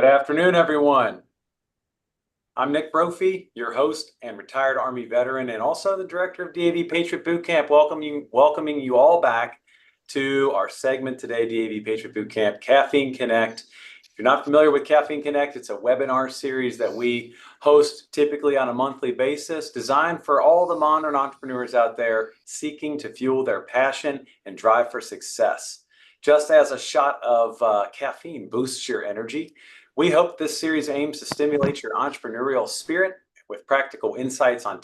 Good afternoon, everyone. I'm Nick Brophy, your host and retired Army veteran, and also the director of DAV Patriot Boot Camp, welcoming you all back to our segment today, DAV Patriot Boot Camp, Caffeine Connect. If you're not familiar with Caffeine Connect, it's a webinar series that we host typically on a monthly basis, designed for all the modern entrepreneurs out there seeking to fuel their passion and drive for success. Just as a shot of caffeine boosts your energy, we hope this series aims to stimulate your entrepreneurial spirit with practical insights on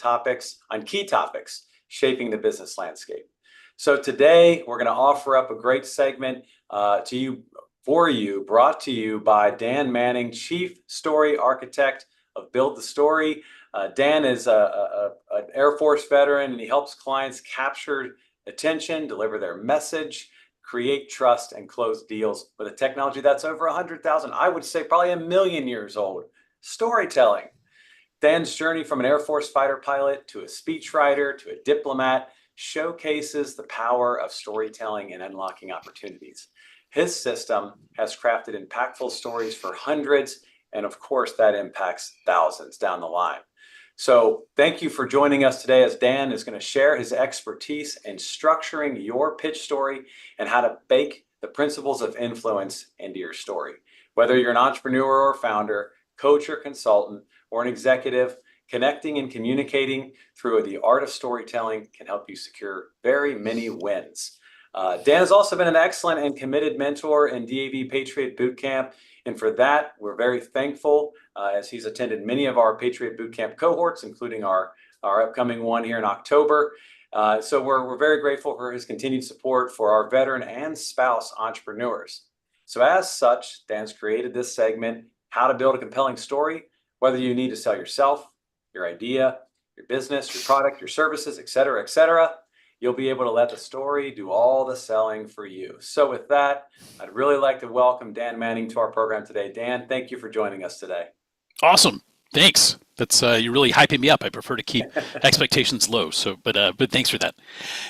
key topics shaping the business landscape. So today we're going to offer up a great segment brought to you by Dan Manning, Chief Story Architect of Build the Story. Dan is an Air Force veteran, and he helps clients capture attention, deliver their message, create trust, and close deals with a technology that's over 100,000, I would say probably 1 million years old. Storytelling. Dan's journey from an Air Force fighter pilot to a speechwriter to a diplomat showcases the power of storytelling and unlocking opportunities. His system has crafted impactful stories for hundreds, and of course that impacts thousands down the line. So thank you for joining us today, as Dan is going to share his expertise in structuring your pitch story and how to bake the principles of influence into your story. Whether you're an entrepreneur or founder, coach or consultant, or an executive, connecting and communicating through the art of storytelling can help you secure very many wins. Dan has also been an excellent and committed mentor in DAV Patriot Boot Camp, and for that, we're very thankful as he's attended many of our Patriot Boot Camp cohorts, including our upcoming one here in October. So we're very grateful for his continued support for our veteran and spouse entrepreneurs. So as such, Dan's created this segment, How to Build a Compelling Story, whether you need to sell yourself, your idea, your business, your product, your services, et cetera, et cetera. You'll be able to let the story do all the selling for you. So with that, I'd really like to welcome Dan Manning to our program today. Dan, thank you for joining us today. Awesome. Thanks. That's you're really hyping me up. I prefer to keep expectations low. So, but thanks for that.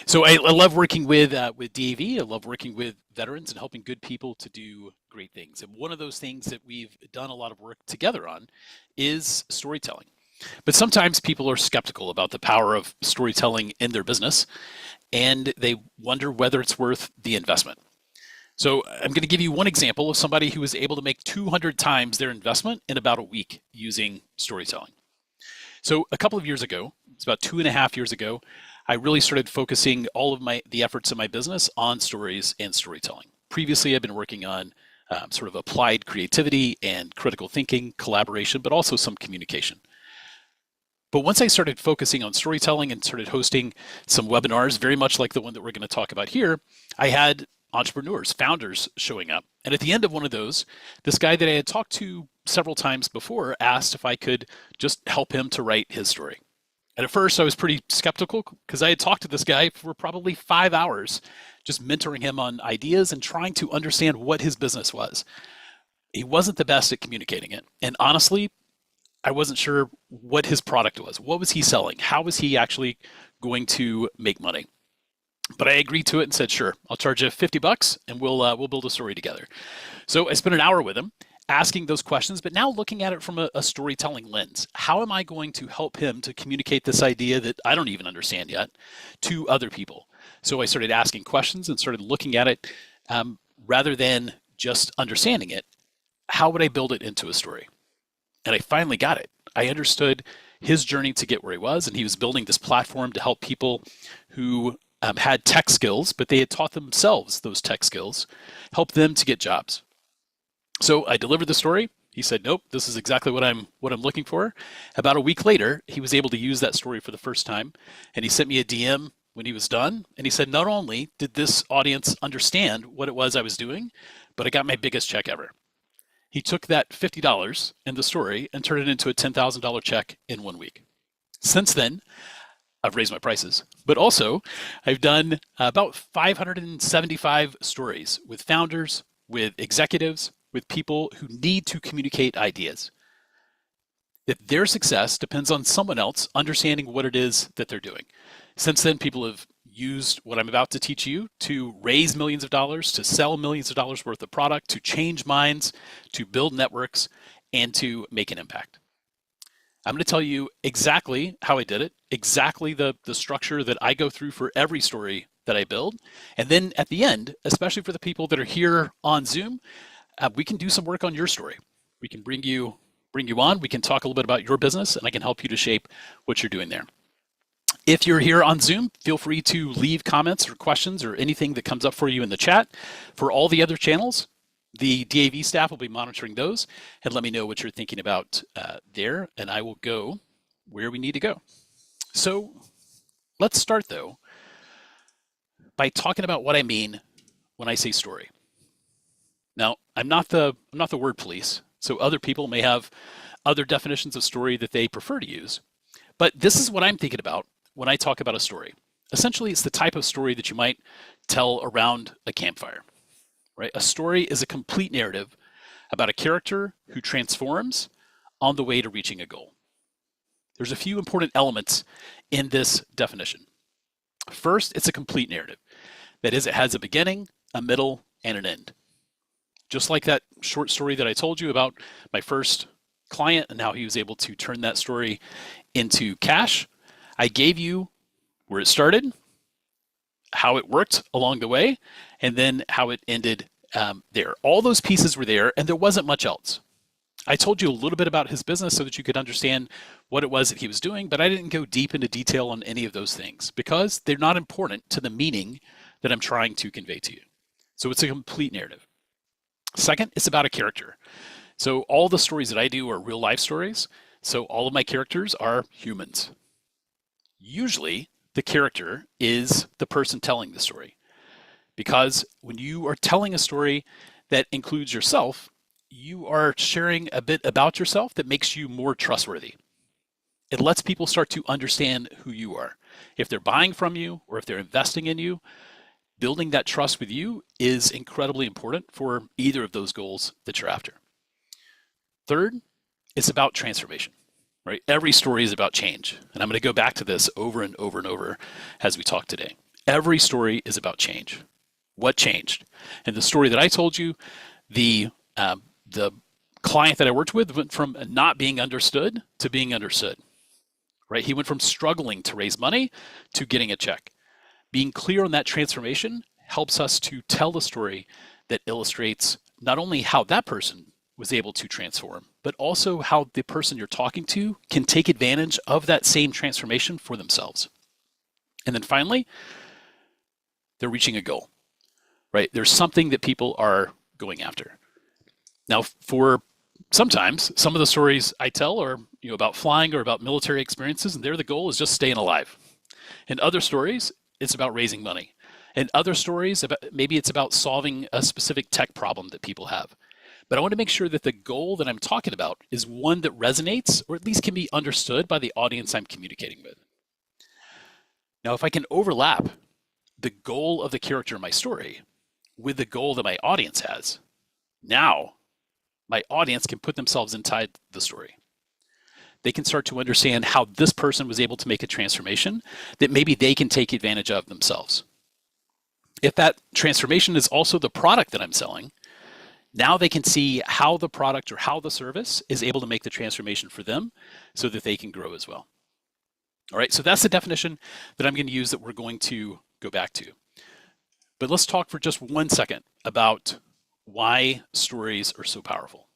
So I love working with DAV. I love working with veterans and helping good people to do great things. And one of those things that we've done a lot of work together on is storytelling. But sometimes people are skeptical about the power of storytelling in their business, and they wonder whether it's worth the investment. So I'm going to give you one example of somebody who was able to make 200 times their investment in about a week using storytelling. So a couple of years ago, it's about 2.5 years ago, I really started focusing all of the efforts in my business on stories and storytelling. Previously, I've been working on sort of applied creativity and critical thinking, collaboration, but also some communication. But once I started focusing on storytelling and started hosting some webinars, very much like the one that we're going to talk about here, I had entrepreneurs, founders showing up. And at the end of one of those, this guy that I had talked to several times before asked if I could just help him to write his story. And at first I was pretty skeptical because I had talked to this guy for probably 5 hours, just mentoring him on ideas and trying to understand what his business was. He wasn't the best at communicating it. And honestly, I wasn't sure what his product was. What was he selling? How was he actually going to make money? But I agreed to it and said, sure, I'll charge you $50 and we'll build a story together. So I spent an hour with him asking those questions, but now looking at it from a storytelling lens. How am I going to help him to communicate this idea that I don't even understand yet to other people? So I started asking questions and started looking at it rather than just understanding it. How would I build it into a story? And I finally got it. I understood his journey to get where he was, and he was building this platform to help people who had tech skills, but they had taught themselves those tech skills, help them to get jobs. So I delivered the story. He said, nope, this is exactly what I'm looking for. About a week later, he was able to use that story for the first time, and he sent me a DM when he was done, and he said, not only did this audience understand what it was I was doing, but I got my biggest check ever. He took that $50 in the story and turned it into a $10,000 check in 1 week. Since then, I've raised my prices, but also I've done about 575 stories with founders, with executives, with people who need to communicate ideas. That their success depends on someone else understanding what it is that they're doing. Since then, people have used what I'm about to teach you to raise millions of dollars, to sell millions of dollars worth of product, to change minds, to build networks, and to make an impact. I'm going to tell you exactly how I did it, exactly the structure that I go through for every story that I build. And then at the end, especially for the people that are here on Zoom, we can do some work on your story. We can bring you on. We can talk a little bit about your business, and I can help you to shape what you're doing there. If you're here on Zoom, feel free to leave comments or questions or anything that comes up for you in the chat. For all the other channels, the DAV staff will be monitoring those, and let me know what you're thinking about there, and I will go where we need to go. So let's start, though, by talking about what I mean when I say story. Now, I'm not the word police, so other people may have other definitions of story that they prefer to use, but this is what I'm thinking about when I talk about a story. Essentially, it's the type of story that you might tell around a campfire. Right? A story is a complete narrative about a character who transforms on the way to reaching a goal. There's a few important elements in this definition. First, it's a complete narrative. That is, it has a beginning, a middle, and an end. Just like that short story that I told you about my first client and how he was able to turn that story into cash, I gave you where it started, how it worked along the way, and then how it ended there. All those pieces were there, and there wasn't much else. I told you a little bit about his business so that you could understand what it was that he was doing, but I didn't go deep into detail on any of those things because they're not important to the meaning that I'm trying to convey to you. So it's a complete narrative. Second, it's about a character. So all the stories that I do are real life stories. So all of my characters are humans. Usually, the character is the person telling the story. Because when you are telling a story that includes yourself, you are sharing a bit about yourself that makes you more trustworthy. It lets people start to understand who you are. If they're buying from you or if they're investing in you, building that trust with you is incredibly important for either of those goals that you're after. Third, it's about transformation. Right? Every story is about change. And I'm going to go back to this over and over and over as we talk today. Every story is about change. What changed? And the story that I told you, the client that I worked with went from not being understood to being understood. Right? He went from struggling to raise money to getting a check. Being clear on that transformation helps us to tell a story that illustrates not only how that person was able to transform, but also how the person you're talking to can take advantage of that same transformation for themselves. And then finally, they're reaching a goal, right? There's something that people are going after. Now, for sometimes some of the stories I tell are about flying or about military experiences, and there the goal is just staying alive. In other stories, it's about raising money. In other stories, maybe it's about solving a specific tech problem that people have. But I want to make sure that the goal that I'm talking about is one that resonates or at least can be understood by the audience I'm communicating with. Now, if I can overlap the goal of the character in my story with the goal that my audience has, now my audience can put themselves inside the story. They can start to understand how this person was able to make a transformation that maybe they can take advantage of themselves. If that transformation is also the product that I'm selling, now they can see how the product or how the service is able to make the transformation for them so that they can grow as well. All right, so that's the definition that I'm going to use that we're going to go back to. But let's talk for just 1 second about why stories are so powerful.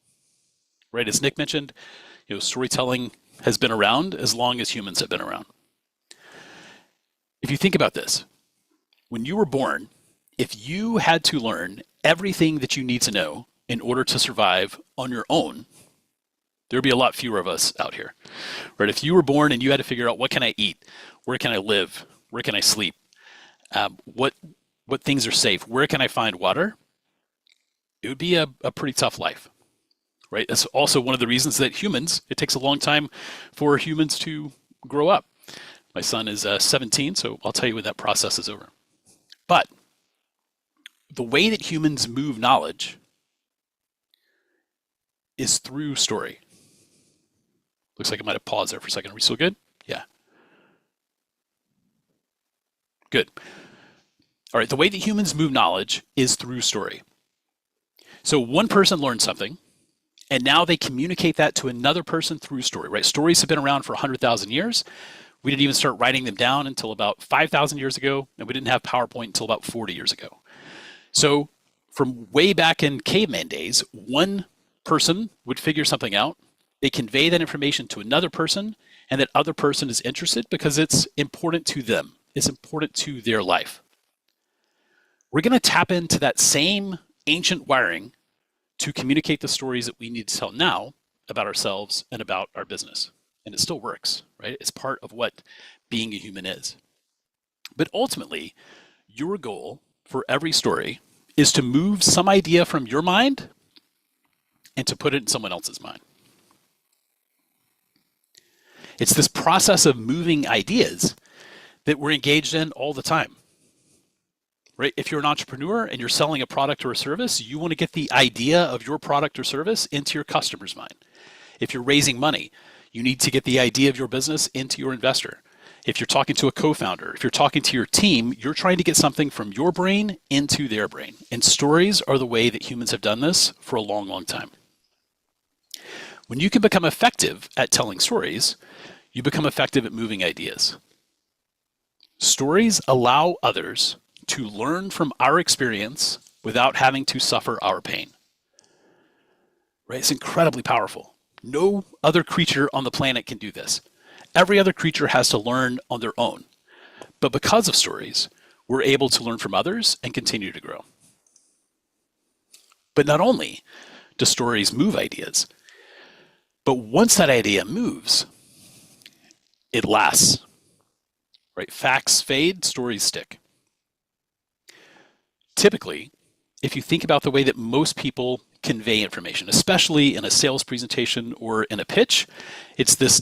Right, as Nick mentioned, storytelling has been around as long as humans have been around. If you think about this, when you were born, if you had to learn everything that you need to know in order to survive on your own, there'd be a lot fewer of us out here, right? If you were born and you had to figure out what can I eat, where can I live, where can I sleep, what things are safe, where can I find water, it would be a pretty tough life, right? That's also one of the reasons that it takes a long time for humans to grow up. My son is 17, so I'll tell you when that process is over. But the way that humans move knowledge is through story. Looks like I might have paused there for a second. Are we still good? Yeah. Good. All right, the way that humans move knowledge is through story. So one person learned something, and now they communicate that to another person through story, right? Stories have been around for 100,000 years. We didn't even start writing them down until about 5,000 years ago, and we didn't have PowerPoint until about 40 years ago. So from way back in caveman days, one person would figure something out, they convey that information to another person, and that other person is interested because it's important to them. It's important to their life. We're going to tap into that same ancient wiring to communicate the stories that we need to tell now about ourselves and about our business. And it still works, right? It's part of what being a human is. But ultimately, your goal for every story is to move some idea from your mind and to put it in someone else's mind. It's this process of moving ideas that we're engaged in all the time, right? If you're an entrepreneur and you're selling a product or a service, you want to get the idea of your product or service into your customer's mind. If you're raising money, you need to get the idea of your business into your investor. If you're talking to a co-founder, if you're talking to your team, you're trying to get something from your brain into their brain. And stories are the way that humans have done this for a long, long time. When you can become effective at telling stories, you become effective at moving ideas. Stories allow others to learn from our experience without having to suffer our pain. Right? It's incredibly powerful. No other creature on the planet can do this. Every other creature has to learn on their own. But because of stories, we're able to learn from others and continue to grow. But not only do stories move ideas, but once that idea moves, it lasts. Right? Facts fade, stories stick. Typically, if you think about the way that most people convey information, especially in a sales presentation or in a pitch, it's this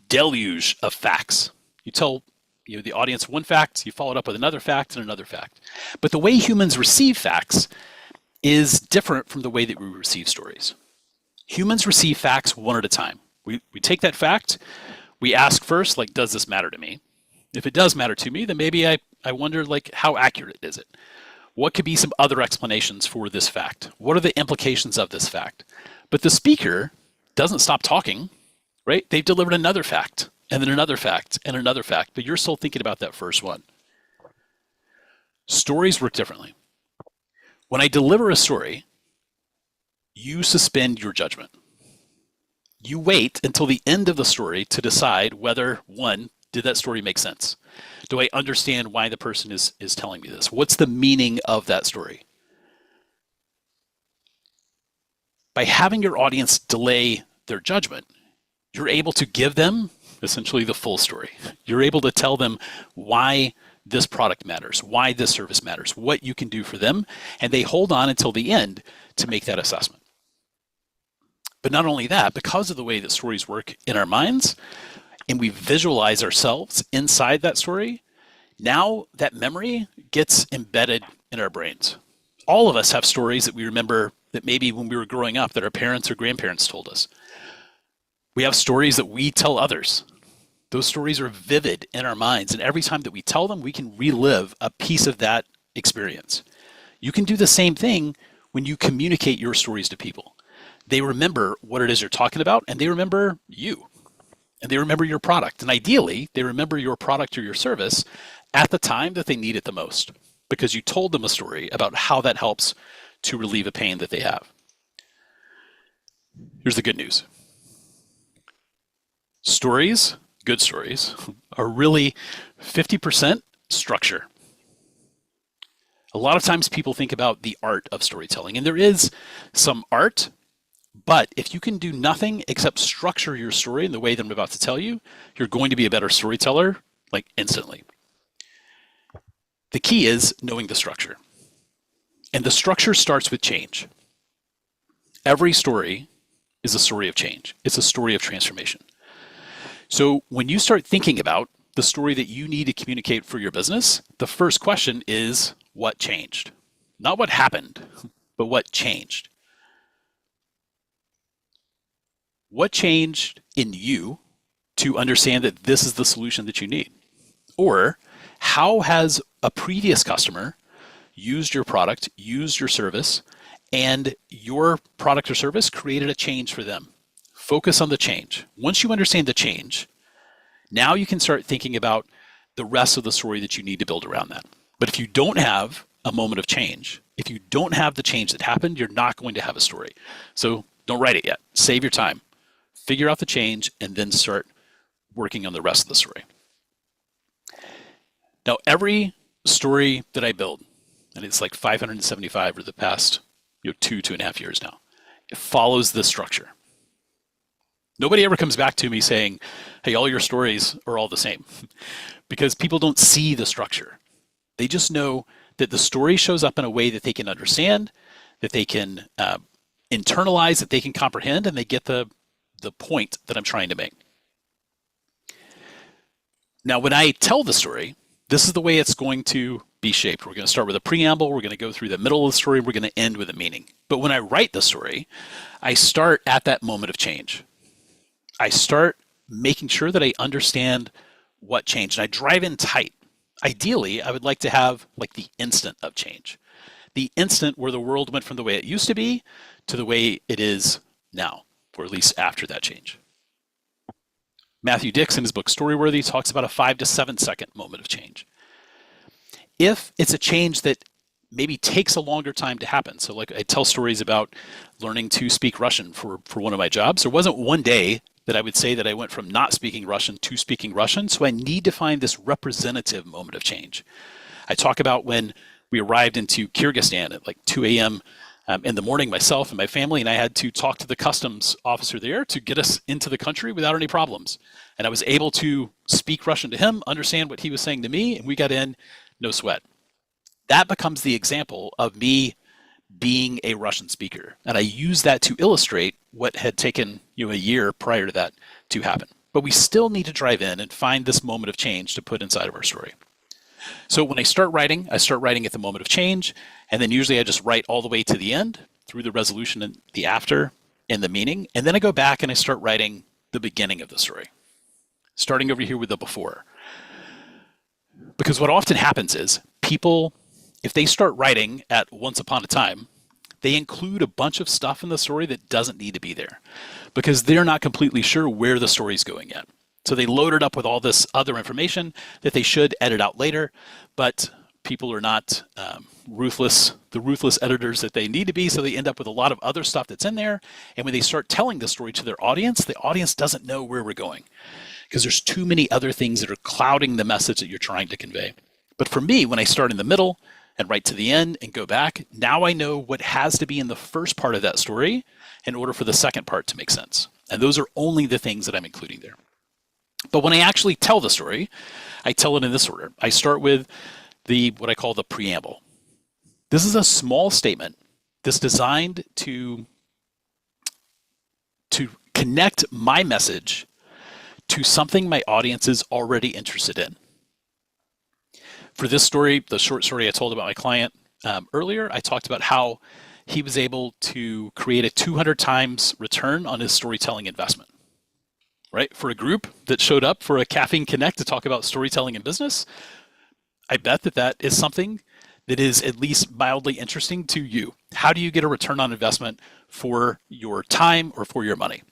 deluge of facts. You tell the audience one fact, you follow it up with another fact and another fact. But the way humans receive facts is different from the way that we receive stories. Humans receive facts one at a time. We take that fact, we ask first, like, does this matter to me? If it does matter to me, then maybe I wonder, like, how accurate is it? What could be some other explanations for this fact? What are the implications of this fact? But the speaker doesn't stop talking, right? They've delivered another fact, and then another fact, and another fact, but you're still thinking about that first one. Stories work differently. When I deliver a story, you suspend your judgment. You wait until the end of the story to decide whether, one, did that story make sense? Do I understand why the person is telling me this? What's the meaning of that story? By having your audience delay their judgment, you're able to give them essentially the full story. You're able to tell them why this product matters, why this service matters, what you can do for them, and they hold on until the end to make that assessment. But not only that, because of the way that stories work in our minds, and we visualize ourselves inside that story, now that memory gets embedded in our brains. All of us have stories that we remember that maybe when we were growing up that our parents or grandparents told us. We have stories that we tell others. Those stories are vivid in our minds, and every time that we tell them, we can relive a piece of that experience. You can do the same thing when you communicate your stories to people. They remember what it is you're talking about, and they remember you. And they remember your product. And ideally, they remember your product or your service at the time that they need it the most, because you told them a story about how that helps to relieve a pain that they have. Here's the good news. Stories, good stories, are really 50% structure. A lot of times people think about the art of storytelling, and there is some art. But if you can do nothing except structure your story in the way that I'm about to tell you, you're going to be a better storyteller, like instantly. The key is knowing the structure. And the structure starts with change. Every story is a story of change. It's a story of transformation. So when you start thinking about the story that you need to communicate for your business, the first question is, what changed? Not what happened, but what changed. What changed in you to understand that this is the solution that you need? Or how has a previous customer used your product, used your service, and your product or service created a change for them. Focus on the change. Once you understand the change, now you can start thinking about the rest of the story that you need to build around that. But if you don't have a moment of change, if you don't have the change that happened, you're not going to have a story. So don't write it yet. Save your time. Figure out the change and then start working on the rest of the story. Now, every story that I build, and it's like 575 for the past 2.5 years now, it follows this structure. Nobody ever comes back to me saying, hey, all your stories are all the same, because people don't see the structure. They just know that the story shows up in a way that they can understand, that they can internalize, that they can comprehend, and they get the point that I'm trying to make. Now, when I tell the story, this is the way it's going to be shaped. We're going to start with a preamble. We're going to go through the middle of the story. We're going to end with a meaning. But when I write the story, I start at that moment of change. I start making sure that I understand what changed. And I drive in tight. Ideally, I would like to have like the instant of change. The instant where the world went from the way it used to be to the way it is now, or at least after that change. Matthew Dix, in his book Storyworthy, talks about a 5 to 7 second moment of change. If it's a change that maybe takes a longer time to happen, so like I tell stories about learning to speak Russian for one of my jobs, there wasn't one day that I would say that I went from not speaking Russian to speaking Russian, so I need to find this representative moment of change. I talk about when we arrived into Kyrgyzstan at like 2 a.m. In the morning, myself and my family, and I had to talk to the customs officer there to get us into the country without any problems. And I was able to speak Russian to him, understand what he was saying to me, and we got in, no sweat. That becomes the example of me being a Russian speaker. And I use that to illustrate what had taken a year prior to that to happen. But we still need to drive in and find this moment of change to put inside of our story. So when I start writing at the moment of change, and then usually I just write all the way to the end through the resolution and the after and the meaning. And then I go back and I start writing the beginning of the story, starting over here with the before. Because what often happens is people, if they start writing at once upon a time, they include a bunch of stuff in the story that doesn't need to be there because they're not completely sure where the story's going yet. So they load it up with all this other information that they should edit out later, but people are not the ruthless editors that they need to be, so they end up with a lot of other stuff that's in there. And when they start telling the story to their audience, the audience doesn't know where we're going because there's too many other things that are clouding the message that you're trying to convey. But for me, when I start in the middle and write to the end and go back, now I know what has to be in the first part of that story in order for the second part to make sense. And those are only the things that I'm including there. But when I actually tell the story, I tell it in this order. I start with what I call the preamble. This is a small statement that's designed to connect my message to something my audience is already interested in. For this story, the short story I told about my client earlier, I talked about how he was able to create a 200 times return on his storytelling investment. Right? For a group that showed up for a Caffeine Connect to talk about storytelling in business, I bet that is something that is at least mildly interesting to you. How do you get a return on investment for your time or for your money?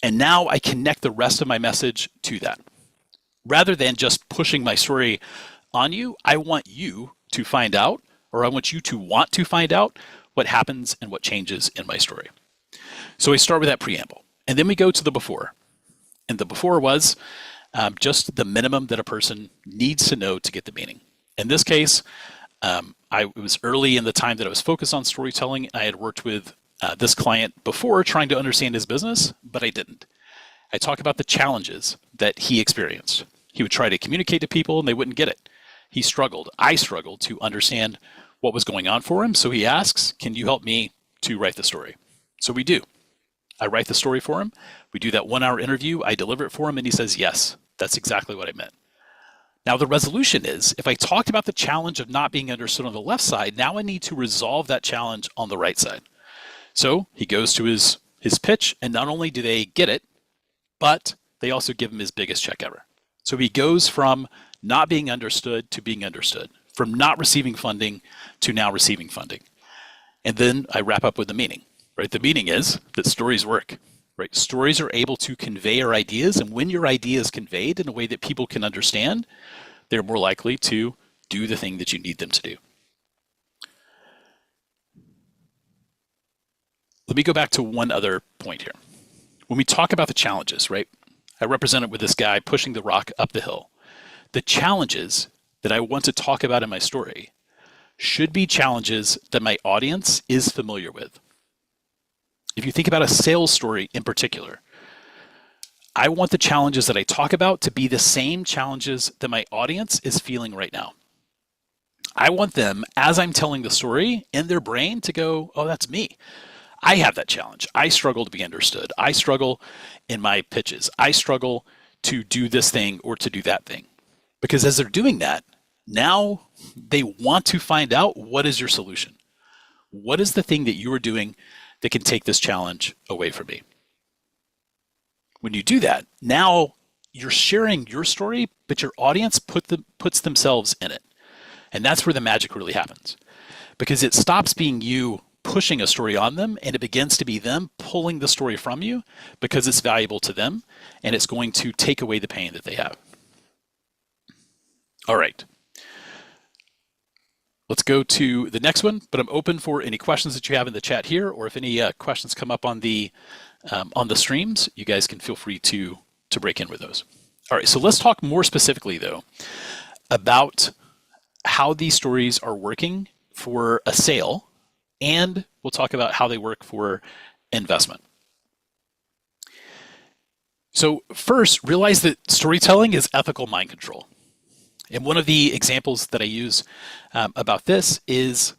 And now I connect the rest of my message to that. Rather than just pushing my story on you, I want you to find out, or I want you to want to find out what happens and what changes in my story. So I start with that preamble, and then we go to the before. And the before was just the minimum that a person needs to know to get the meaning. In this case, it was early in the time that I was focused on storytelling. I had worked with this client before trying to understand his business, but I didn't. I talk about the challenges that he experienced. He would try to communicate to people and they wouldn't get it. He struggled. I struggled to understand what was going on for him. So he asks, can you help me to write the story? So we do. I write the story for him. We do that 1 hour interview. I deliver it for him and he says, yes, that's exactly what I meant. Now the resolution is, if I talked about the challenge of not being understood on the left side, now I need to resolve that challenge on the right side. So he goes to his pitch, and not only do they get it, but they also give him his biggest check ever. So he goes from not being understood to being understood, from not receiving funding to now receiving funding. And then I wrap up with the meaning, right? The meaning is that stories work, right? Stories are able to convey our ideas, and when your idea is conveyed in a way that people can understand, they're more likely to do the thing that you need them to do. Let me go back to one other point here. When we talk about the challenges, right? I represent it with this guy pushing the rock up the hill. The challenges that I want to talk about in my story should be challenges that my audience is familiar with. If you think about a sales story in particular, I want the challenges that I talk about to be the same challenges that my audience is feeling right now. I want them, as I'm telling the story, in their brain to go, oh, that's me. I have that challenge. I struggle to be understood. I struggle in my pitches. I struggle to do this thing or to do that thing. Because as they're doing that, now they want to find out, what is your solution? What is the thing that you are doing that can take this challenge away from me? When you do that, now you're sharing your story, but your audience puts themselves in it. And that's where the magic really happens. Because it stops being you pushing a story on them, and it begins to be them pulling the story from you because it's valuable to them, and it's going to take away the pain that they have. All right. Let's go to the next one, but I'm open for any questions that you have in the chat here, or if any questions come up on the streams, you guys can feel free to break in with those. All right, so let's talk more specifically, though, about how these stories are working for a sale, and we'll talk about how they work for investment. So first, realize that storytelling is ethical mind control. And one of the examples that I use about this is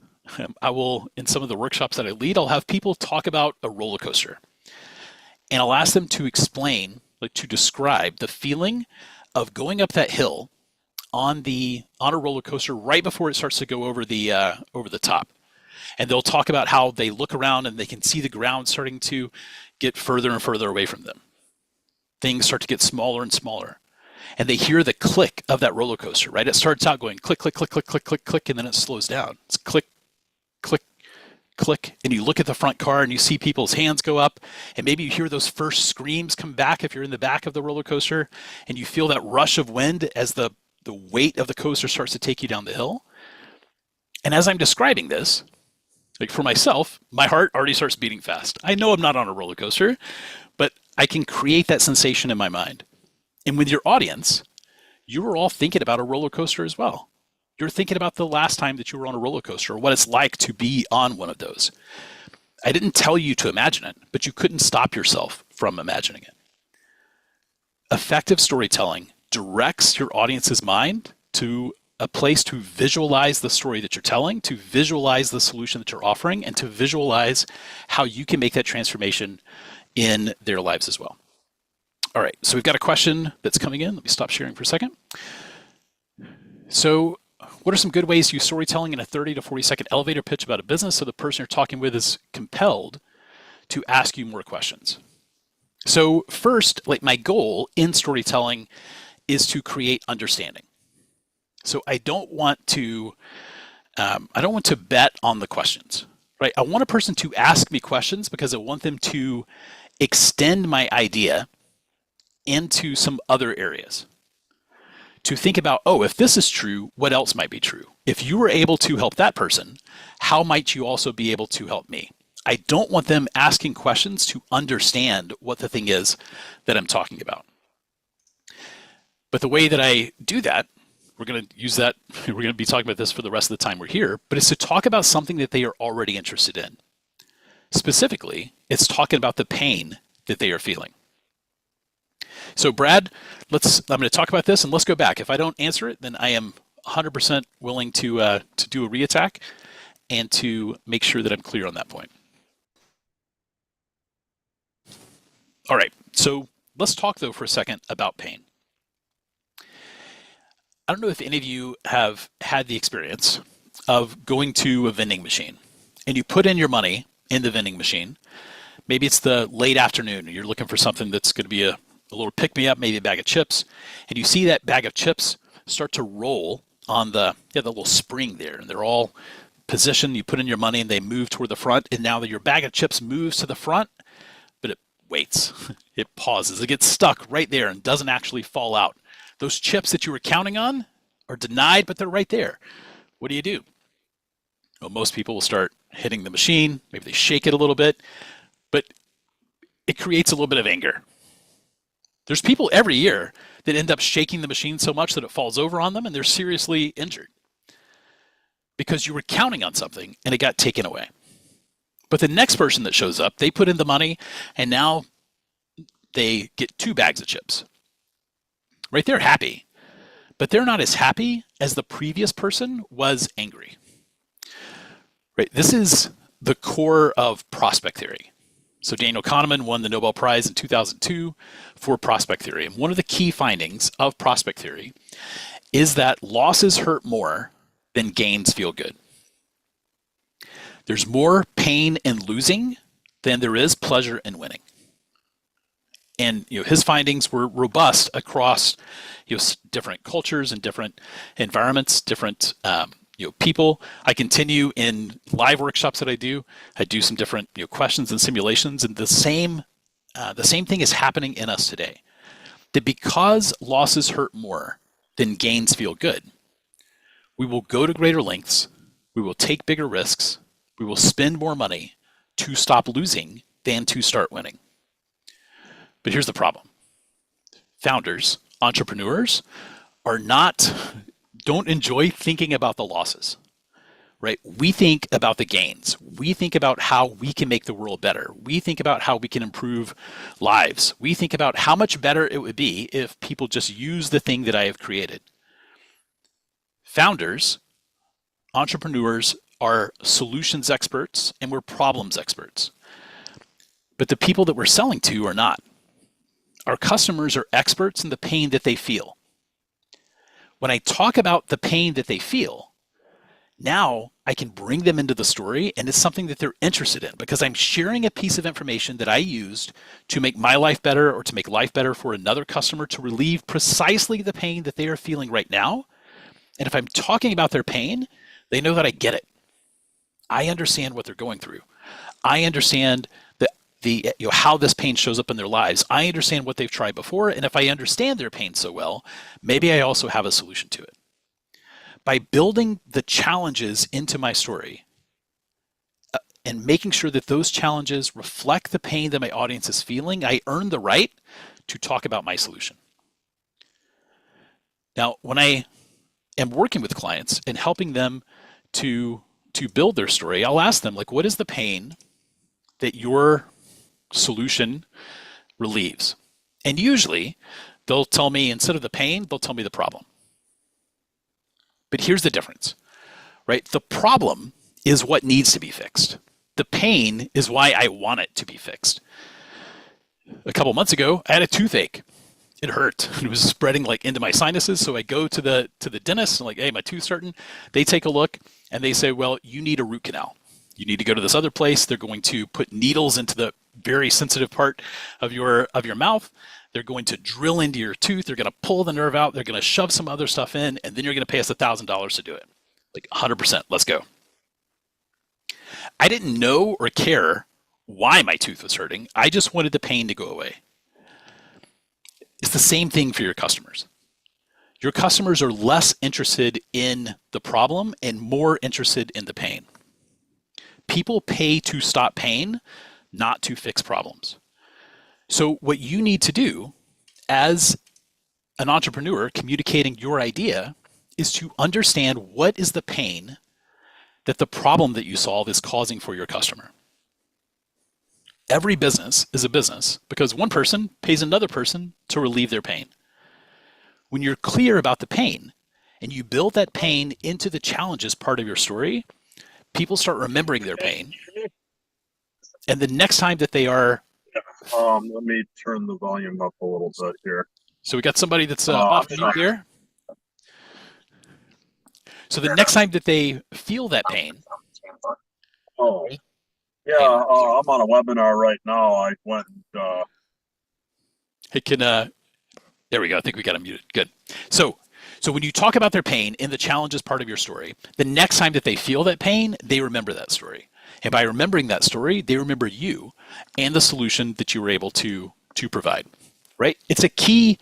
I will, in some of the workshops that I lead, I'll have people talk about a roller coaster. And I'll ask them to explain, like to describe the feeling of going up that hill on a roller coaster right before it starts to go over the top. And they'll talk about how they look around and they can see the ground starting to get further and further away from them. Things start to get smaller and smaller. And they hear the click of that roller coaster, right? It starts out going click, click, click, click, click, click, click, and then it slows down. It's click, click, click. And you look at the front car and you see people's hands go up. And maybe you hear those first screams come back if you're in the back of the roller coaster. And you feel that rush of wind as the weight of the coaster starts to take you down the hill. And as I'm describing this, like for myself, my heart already starts beating fast. I know I'm not on a roller coaster, but I can create that sensation in my mind. And with your audience, you are all thinking about a roller coaster as well. You're thinking about the last time that you were on a roller coaster or what it's like to be on one of those. I didn't tell you to imagine it, but you couldn't stop yourself from imagining it. Effective storytelling directs your audience's mind to a place to visualize the story that you're telling, to visualize the solution that you're offering, and to visualize how you can make that transformation in their lives as well. All right, so we've got a question that's coming in. Let me stop sharing for a second. So what are some good ways to use storytelling in a 30 to 40 second elevator pitch about a business so the person you're talking with is compelled to ask you more questions? So first, like my goal in storytelling is to create understanding. So I don't want to bet on the questions, right? I want a person to ask me questions because I want them to extend my idea into some other areas. To think about, oh, if this is true, what else might be true? If you were able to help that person, how might you also be able to help me? I don't want them asking questions to understand what the thing is that I'm talking about. But the way that I do that, we're going to be talking about this for the rest of the time we're here, but it's to talk about something that they are already interested in. Specifically, it's talking about the pain that they are feeling. So Brad, I'm going to talk about this and let's go back. If I don't answer it, then I am 100% willing to do a reattack and to make sure that I'm clear on that point. All right, so let's talk though for a second about pain. I don't know if any of you have had the experience of going to a vending machine and you put in your money in the vending machine. Maybe it's the late afternoon and you're looking for something that's going to be a little pick-me-up, maybe a bag of chips, and you see that bag of chips start to roll on the little spring there, and they're all positioned. You put in your money and they move toward the front, and now your bag of chips moves to the front, but it waits. It pauses. It gets stuck right there and doesn't actually fall out. Those chips that you were counting on are denied, but they're right there. What do? Well, most people will start hitting the machine. Maybe they shake it a little bit, but it creates a little bit of anger. There's people every year that end up shaking the machine so much that it falls over on them and they're seriously injured because you were counting on something and it got taken away. But the next person that shows up, they put in the money and now they get 2 bags of chips. Right? They're happy, but they're not as happy as the previous person was angry. Right? This is the core of prospect theory. So Daniel Kahneman won the Nobel Prize in 2002 for prospect theory. And one of the key findings of prospect theory is that losses hurt more than gains feel good. There's more pain in losing than there is pleasure in winning. And his findings were robust across different cultures and different environments, different people. I continue in live workshops that I do some different questions and simulations, and the same thing is happening in us today. That because losses hurt more than gains feel good, we will go to greater lengths, we will take bigger risks, we will spend more money to stop losing than to start winning. But here's the problem. Founders, entrepreneurs don't enjoy thinking about the losses, right? We think about the gains. We think about how we can make the world better. We think about how we can improve lives. We think about how much better it would be if people just use the thing that I have created. Founders, entrepreneurs are solutions experts and we're problems experts. But the people that we're selling to are not. Our customers are experts in the pain that they feel. When I talk about the pain that they feel, now I can bring them into the story and it's something that they're interested in because I'm sharing a piece of information that I used to make my life better or to make life better for another customer to relieve precisely the pain that they are feeling right now. And if I'm talking about their pain, they know that I get it. I understand what they're going through. I understand how this pain shows up in their lives. I understand what they've tried before, and if I understand their pain so well, maybe I also have a solution to it. By building the challenges into my story and making sure that those challenges reflect the pain that my audience is feeling, I earn the right to talk about my solution. Now, when I am working with clients and helping them to build their story, I'll ask them, what is the pain that your solution relieves? And usually they'll tell me, instead of the pain, they'll tell me the problem. But here's the difference, right? The problem is what needs to be fixed. The pain is why I want it to be fixed. A couple months ago, I had a toothache. It hurt. It was spreading into my sinuses. So I go to the dentist and hey, my tooth's hurting. They take a look and they say, well, you need a root canal. You need to go to this other place. They're going to put needles into the very sensitive part of your mouth. They're going to drill into your tooth. They're going to pull the nerve out. They're going to shove some other stuff in, and then you're going to pay us $1,000 to do it. 100%. Let's go. I didn't know or care why my tooth was hurting. I just wanted the pain to go away. It's the same thing for your customers. Your customers are less interested in the problem and more interested in the pain. People pay to stop pain, not to fix problems. So what you need to do as an entrepreneur communicating your idea is to understand what is the pain that the problem that you solve is causing for your customer. Every business is a business because one person pays another person to relieve their pain. When you're clear about the pain and you build that pain into the challenges part of your story, people start remembering their pain. And the next time that they are... let me turn the volume up a little bit here. So we got somebody that's off mute there. So the next time that they feel that pain... Oh, yeah, I'm on a webinar right now. I went and... There we go. I think we got him muted. Good. So So when you talk about their pain in the challenges part of your story, the next time that they feel that pain, they remember that story. And by remembering that story, they remember you and the solution that you were able to provide, right? It's a key,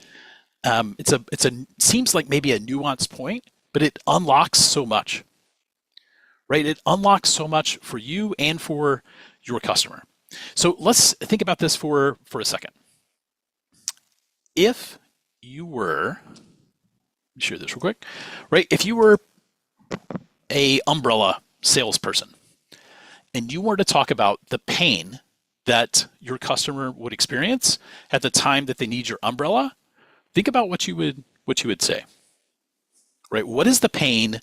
seems like maybe a nuanced point, but it unlocks so much, right? It unlocks so much for you and for your customer. So let's think about this for a second. If you were, let me share this real quick, right? If you were a umbrella salesperson and you were to talk about the pain that your customer would experience at the time that they need your umbrella, think about what you would say, right? What is the pain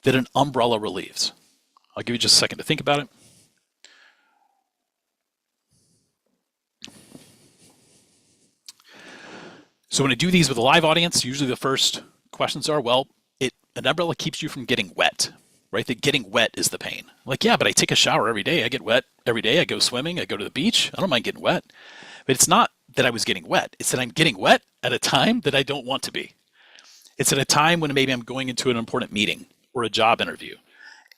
that an umbrella relieves? I'll give you just a second to think about it. So when I do these with a live audience, usually the first questions are, well, an umbrella keeps you from getting wet, right? That getting wet is the pain. Like, yeah, but I take a shower every day. I get wet every day. I go swimming. I go to the beach. I don't mind getting wet. But it's not that I was getting wet. It's that I'm getting wet at a time that I don't want to be. It's at a time when maybe I'm going into an important meeting or a job interview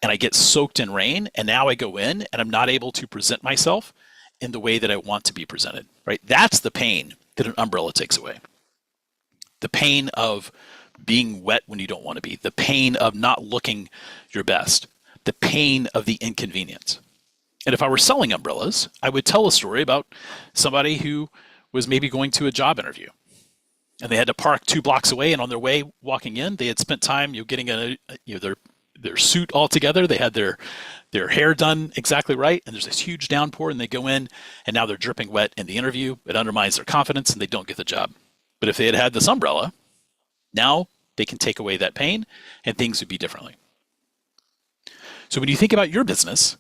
and I get soaked in rain, and now I go in and I'm not able to present myself in the way that I want to be presented, right? That's the pain that an umbrella takes away. The pain of being wet when you don't want to be, the pain of not looking your best, the pain of the inconvenience. And if I were selling umbrellas, I would tell a story about somebody who was maybe going to a job interview and they had to park 2 blocks away, and on their way walking in, they had spent time getting their suit all together. They had their hair done exactly right, and there's this huge downpour, and they go in and now they're dripping wet in the interview. It undermines their confidence and they don't get the job. But if they had had this umbrella, now they can take away that pain and things would be differently. So when you think about your business,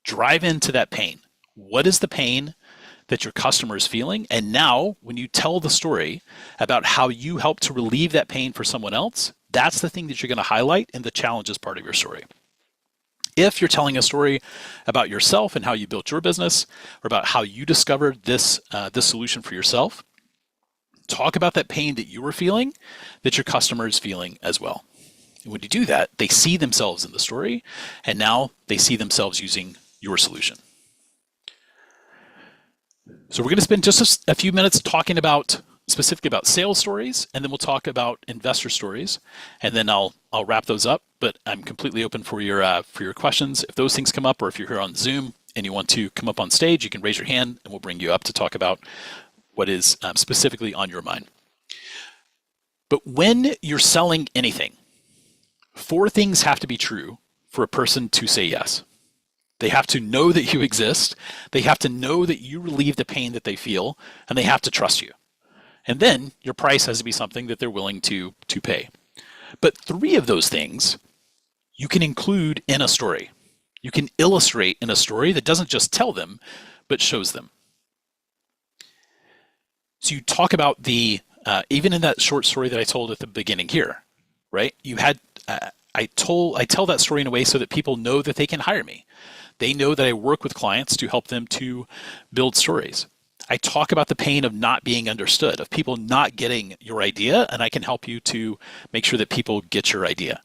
drive into that pain. What is the pain that your customer is feeling? And now when you tell the story about how you help to relieve that pain for someone else, that's the thing that you're going to highlight in the challenges part of your story. If you're telling a story about yourself and how you built your business, or about how you discovered this solution for yourself, talk about that pain that you were feeling, that your customer is feeling as well. And when you do that, they see themselves in the story, and now they see themselves using your solution. So we're going to spend just a few minutes talking specifically about sales stories, and then we'll talk about investor stories, and then I'll wrap those up. But I'm completely open for your questions. If those things come up, or if you're here on Zoom and you want to come up on stage, you can raise your hand, and we'll bring you up to talk about what is specifically on your mind. But when you're selling anything, 4 things have to be true for a person to say yes. They have to know that you exist. They have to know that you relieve the pain that they feel, and they have to trust you. And then your price has to be something that they're willing to pay. But 3 of those things you can include in a story. You can illustrate in a story that doesn't just tell them, but shows them. So you talk about even in that short story that I told at the beginning here, right? You had, I tell that story in a way so that people know that they can hire me. They know that I work with clients to help them to build stories. I talk about the pain of not being understood, of people not getting your idea, and I can help you to make sure that people get your idea.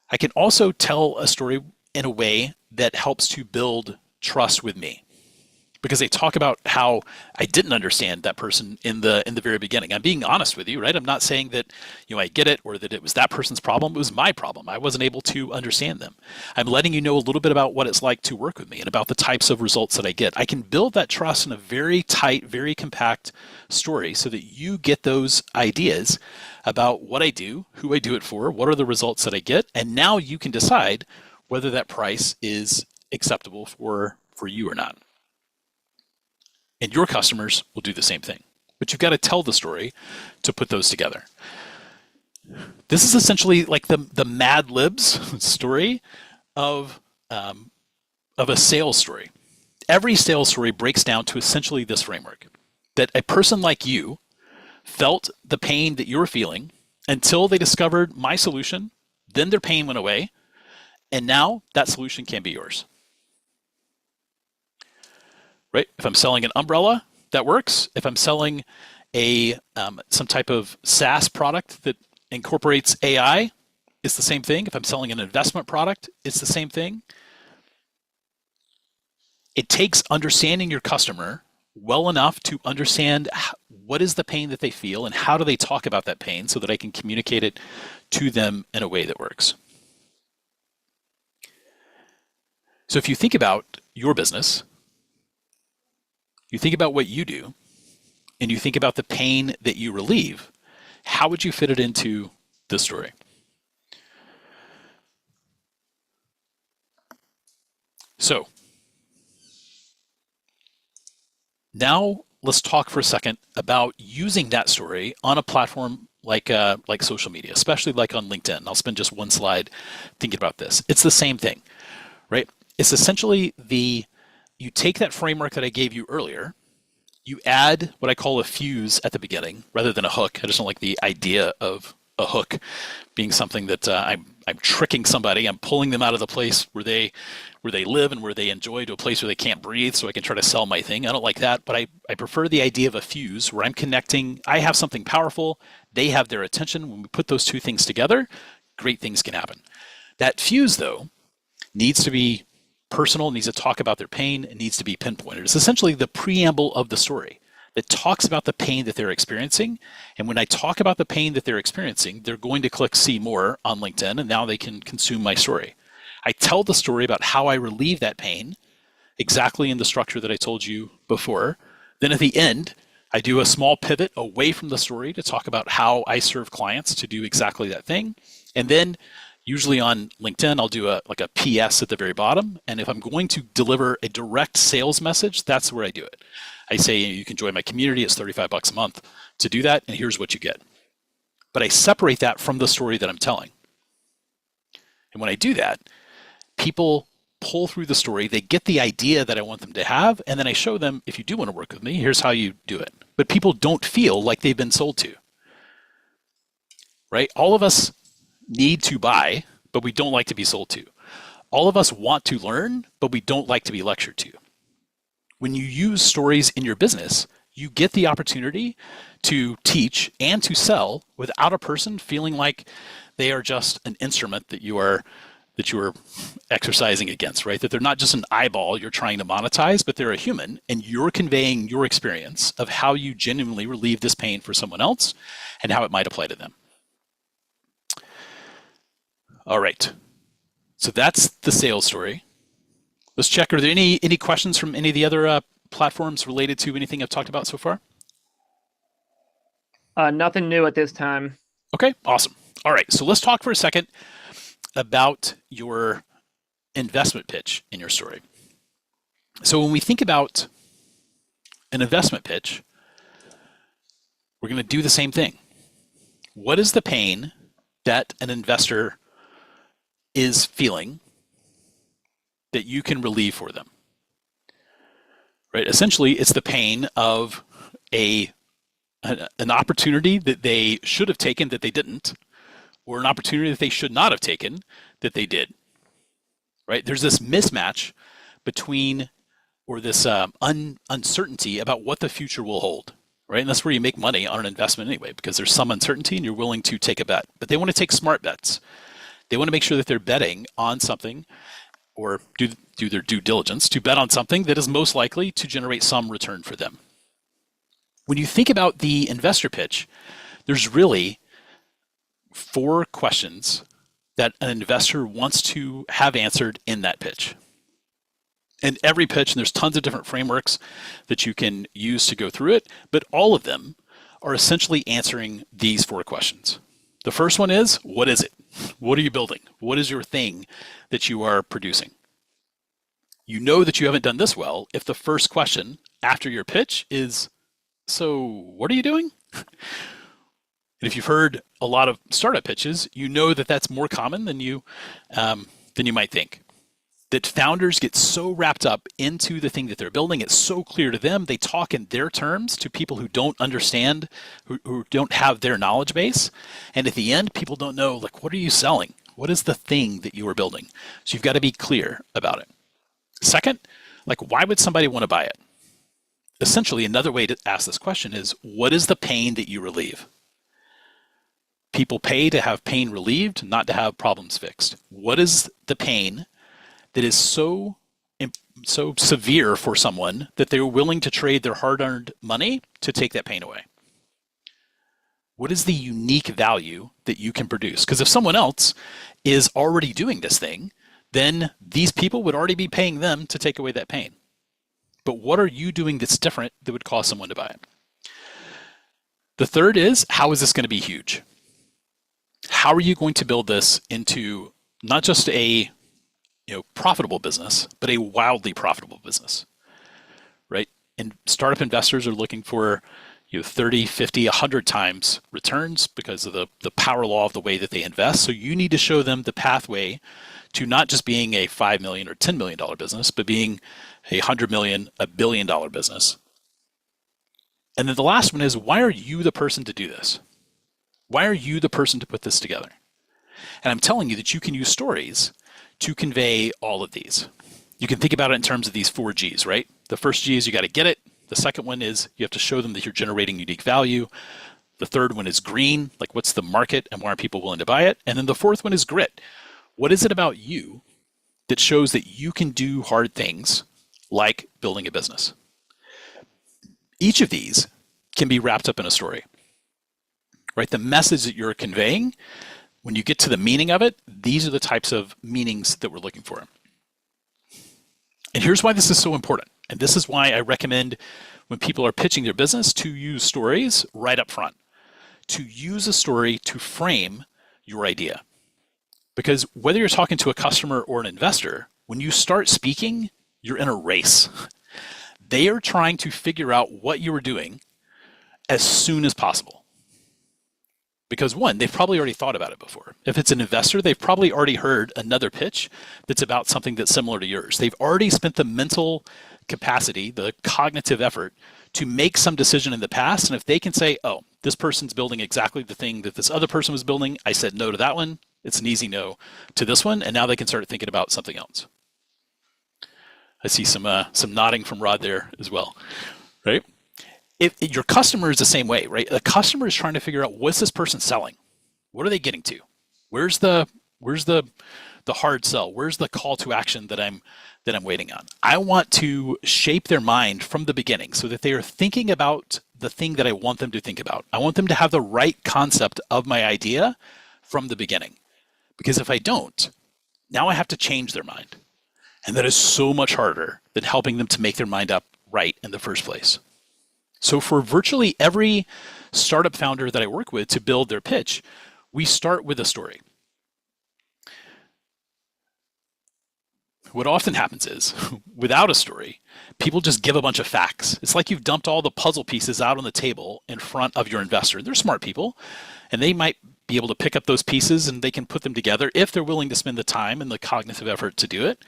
I can also tell a story in a way that helps to build trust with me, because they talk about how I didn't understand that person in the very beginning. I'm being honest with you, right? I'm not saying that I get it, or that it was that person's problem. It was my problem. I wasn't able to understand them. I'm letting you know a little bit about what it's like to work with me and about the types of results that I get. I can build that trust in a very tight, very compact story so that you get those ideas about what I do, who I do it for, what are the results that I get, and now you can decide whether that price is acceptable for you or not. And your customers will do the same thing. But you've got to tell the story to put those together. This is essentially like the Mad Libs story of a sales story. Every sales story breaks down to essentially this framework, that a person like you felt the pain that you were feeling until they discovered my solution, then their pain went away, and now that solution can be yours. Right? If I'm selling an umbrella, that works. If I'm selling some type of SaaS product that incorporates AI, it's the same thing. If I'm selling an investment product, it's the same thing. It takes understanding your customer well enough to understand what is the pain that they feel and how do they talk about that pain so that I can communicate it to them in a way that works. So if you think about your business, you think about what you do, and you think about the pain that you relieve, how would you fit it into the story? So now let's talk for a second about using that story on a platform like social media, especially like on LinkedIn. I'll spend just one slide thinking about this. It's the same thing, right? It's essentially you take that framework that I gave you earlier, you add what I call a fuse at the beginning rather than a hook. I just don't like the idea of a hook being something that I'm tricking somebody. I'm pulling them out of the place where they live and where they enjoy to a place where they can't breathe so I can try to sell my thing. I don't like that, but I prefer the idea of a fuse where I'm connecting. I have something powerful. They have their attention. When we put those two things together, great things can happen. That fuse, though, needs to be personal, needs to talk about their pain, it needs to be pinpointed. It's essentially the preamble of the story that talks about the pain that they're experiencing. And when I talk about the pain that they're experiencing, they're going to click see more on LinkedIn, and now they can consume my story. I tell the story about how I relieve that pain exactly in the structure that I told you before. Then at the end, I do a small pivot away from the story to talk about how I serve clients to do exactly that thing. And then usually on LinkedIn, I'll do a PS at the very bottom. And if I'm going to deliver a direct sales message, that's where I do it. I say, you can join my community. It's $35 a month to do that. And here's what you get. But I separate that from the story that I'm telling. And when I do that, people pull through the story. They get the idea that I want them to have. And then I show them, if you do want to work with me, here's how you do it. But people don't feel like they've been sold to, right? All of us need to buy, but we don't like to be sold to. All of us want to learn, but we don't like to be lectured to. When you use stories in your business, you get the opportunity to teach and to sell without a person feeling like they are just an instrument that you are exercising against, right? That they're not just an eyeball you're trying to monetize, but they're a human, and you're conveying your experience of how you genuinely relieve this pain for someone else and how it might apply to them. All right, so that's the sales story. Let's check, are there any questions from any of the other platforms related to anything I've talked about so far? Nothing new at this time. Okay, awesome. All right, so let's talk for a second about your investment pitch in your story. So when we think about an investment pitch, we're going to do the same thing. What is the pain that an investor is feeling that you can relieve for them? Right? Essentially, it's the pain of an opportunity that they should have taken that they didn't, or an opportunity that they should not have taken that they did. Right? There's this mismatch between, or this uncertainty about what the future will hold. Right? And that's where you make money on an investment anyway, because there's some uncertainty and you're willing to take a bet. But they want to take smart bets. They want to make sure that they're betting on something, or do their due diligence to bet on something that is most likely to generate some return for them. When you think about the investor pitch, there's really 4 questions that an investor wants to have answered in that pitch. And every pitch, and there's tons of different frameworks that you can use to go through it, but all of them are essentially answering these 4 questions. The first one is, what is it? What are you building? What is your thing that you are producing? You know that you haven't done this well if the first question after your pitch is, so what are you doing? And if you've heard a lot of startup pitches, you know that that's more common than you might think. That founders get so wrapped up into the thing that they're building, it's so clear to them, they talk in their terms to people who don't understand, who don't have their knowledge base. And at the end, people don't know, like, what are you selling? What is the thing that you are building? So you've got to be clear about it. Second, like, why would somebody want to buy it? essentially another way to ask this question is, what is the pain that you relieve? People pay to have pain relieved, not to have problems fixed. What is the pain that is so severe for someone that they're willing to trade their hard-earned money to take that pain away? What is the unique value that you can produce? Because if someone else is already doing this thing, then these people would already be paying them to take away that pain. But what are you doing that's different that would cause someone to buy it? The third is, how is this going to be huge? How are you going to build this into not just a profitable business, but a wildly profitable business, right? And startup investors are looking for 30, 50, 100 times returns because of the power law of the way that they invest. So you need to show them the pathway to not just being a $5 million or $10 million business, but being a $100 million, $1 billion business. And then the last one is, why are you the person to do this? Why are you the person to put this together? And I'm telling you that you can use stories to convey all of these. You can think about it in terms of these 4 G's, right? The first G is you got to get it. The second one is you have to show them that you're generating unique value. The third one is green, like what's the market and why are people willing to buy it? And then the fourth one is grit. What is it about you that shows that you can do hard things like building a business? Each of these can be wrapped up in a story, right? The message that you're conveying, when you get to the meaning of it, these are the types of meanings that we're looking for. And here's why this is so important. And this is why I recommend when people are pitching their business to use stories right up front, to use a story to frame your idea. Because whether you're talking to a customer or an investor, when you start speaking, you're in a race. They are trying to figure out what you are doing as soon as possible. Because one, they've probably already thought about it before. If it's an investor, they've probably already heard another pitch that's about something that's similar to yours. They've already spent the mental capacity, the cognitive effort to make some decision in the past. And if they can say, oh, this person's building exactly the thing that this other person was building, I said no to that one, it's an easy no to this one. And now they can start thinking about something else. I see some nodding from Rod there as well, right? If your customer is the same way, right? A customer is trying to figure out, what's this person selling? What are they getting to? Where's the hard sell? Where's the call to action that I'm waiting on? I want to shape their mind from the beginning so that they are thinking about the thing that I want them to think about. I want them to have the right concept of my idea from the beginning. Because if I don't, now I have to change their mind. And that is so much harder than helping them to make their mind up right in the first place. So for virtually every startup founder that I work with to build their pitch, we start with a story. What often happens is, without a story, people just give a bunch of facts. It's like you've dumped all the puzzle pieces out on the table in front of your investor. They're smart people, and they might be able to pick up those pieces and they can put them together if they're willing to spend the time and the cognitive effort to do it.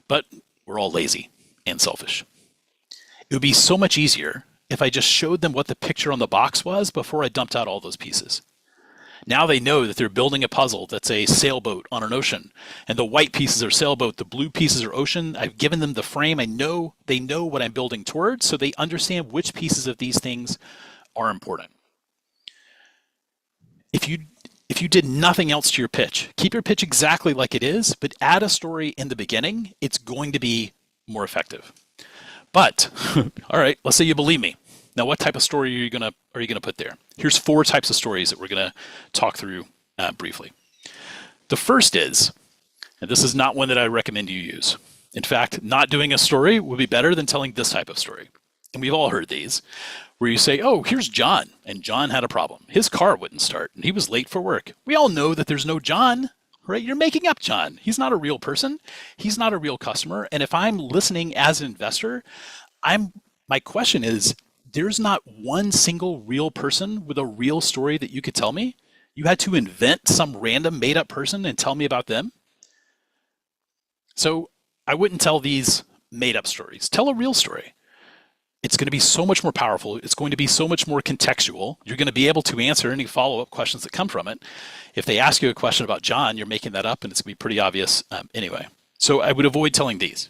But we're all lazy and selfish. It would be so much easier if I just showed them what the picture on the box was before I dumped out all those pieces. Now they know that they're building a puzzle that's a sailboat on an ocean, and the white pieces are sailboat, the blue pieces are ocean. I've given them the frame. They know what I'm building towards, so they understand which pieces of these things are important. If you did nothing else to your pitch, keep your pitch exactly like it is, but add a story in the beginning, it's going to be more effective. But, all right, let's say you believe me. Now, what type of story are you gonna put there? Here's 4 types of stories that we're gonna talk through briefly. The first is, and this is not one that I recommend you use. In fact, not doing a story would be better than telling this type of story. And we've all heard these, where you say, oh, here's John, and John had a problem. His car wouldn't start, and he was late for work. We all know that there's no John, right? You're making up John. He's not a real person. He's not a real customer. And if I'm listening as an investor, my question is, there's not one single real person with a real story that you could tell me? You had to invent some random made up person and tell me about them? So I wouldn't tell these made up stories. Tell a real story. It's going to be so much more powerful. It's going to be so much more contextual. You're going to be able to answer any follow-up questions that come from it. If they ask you a question about John, you're making that up and it's going to be pretty obvious anyway. So I would avoid telling these.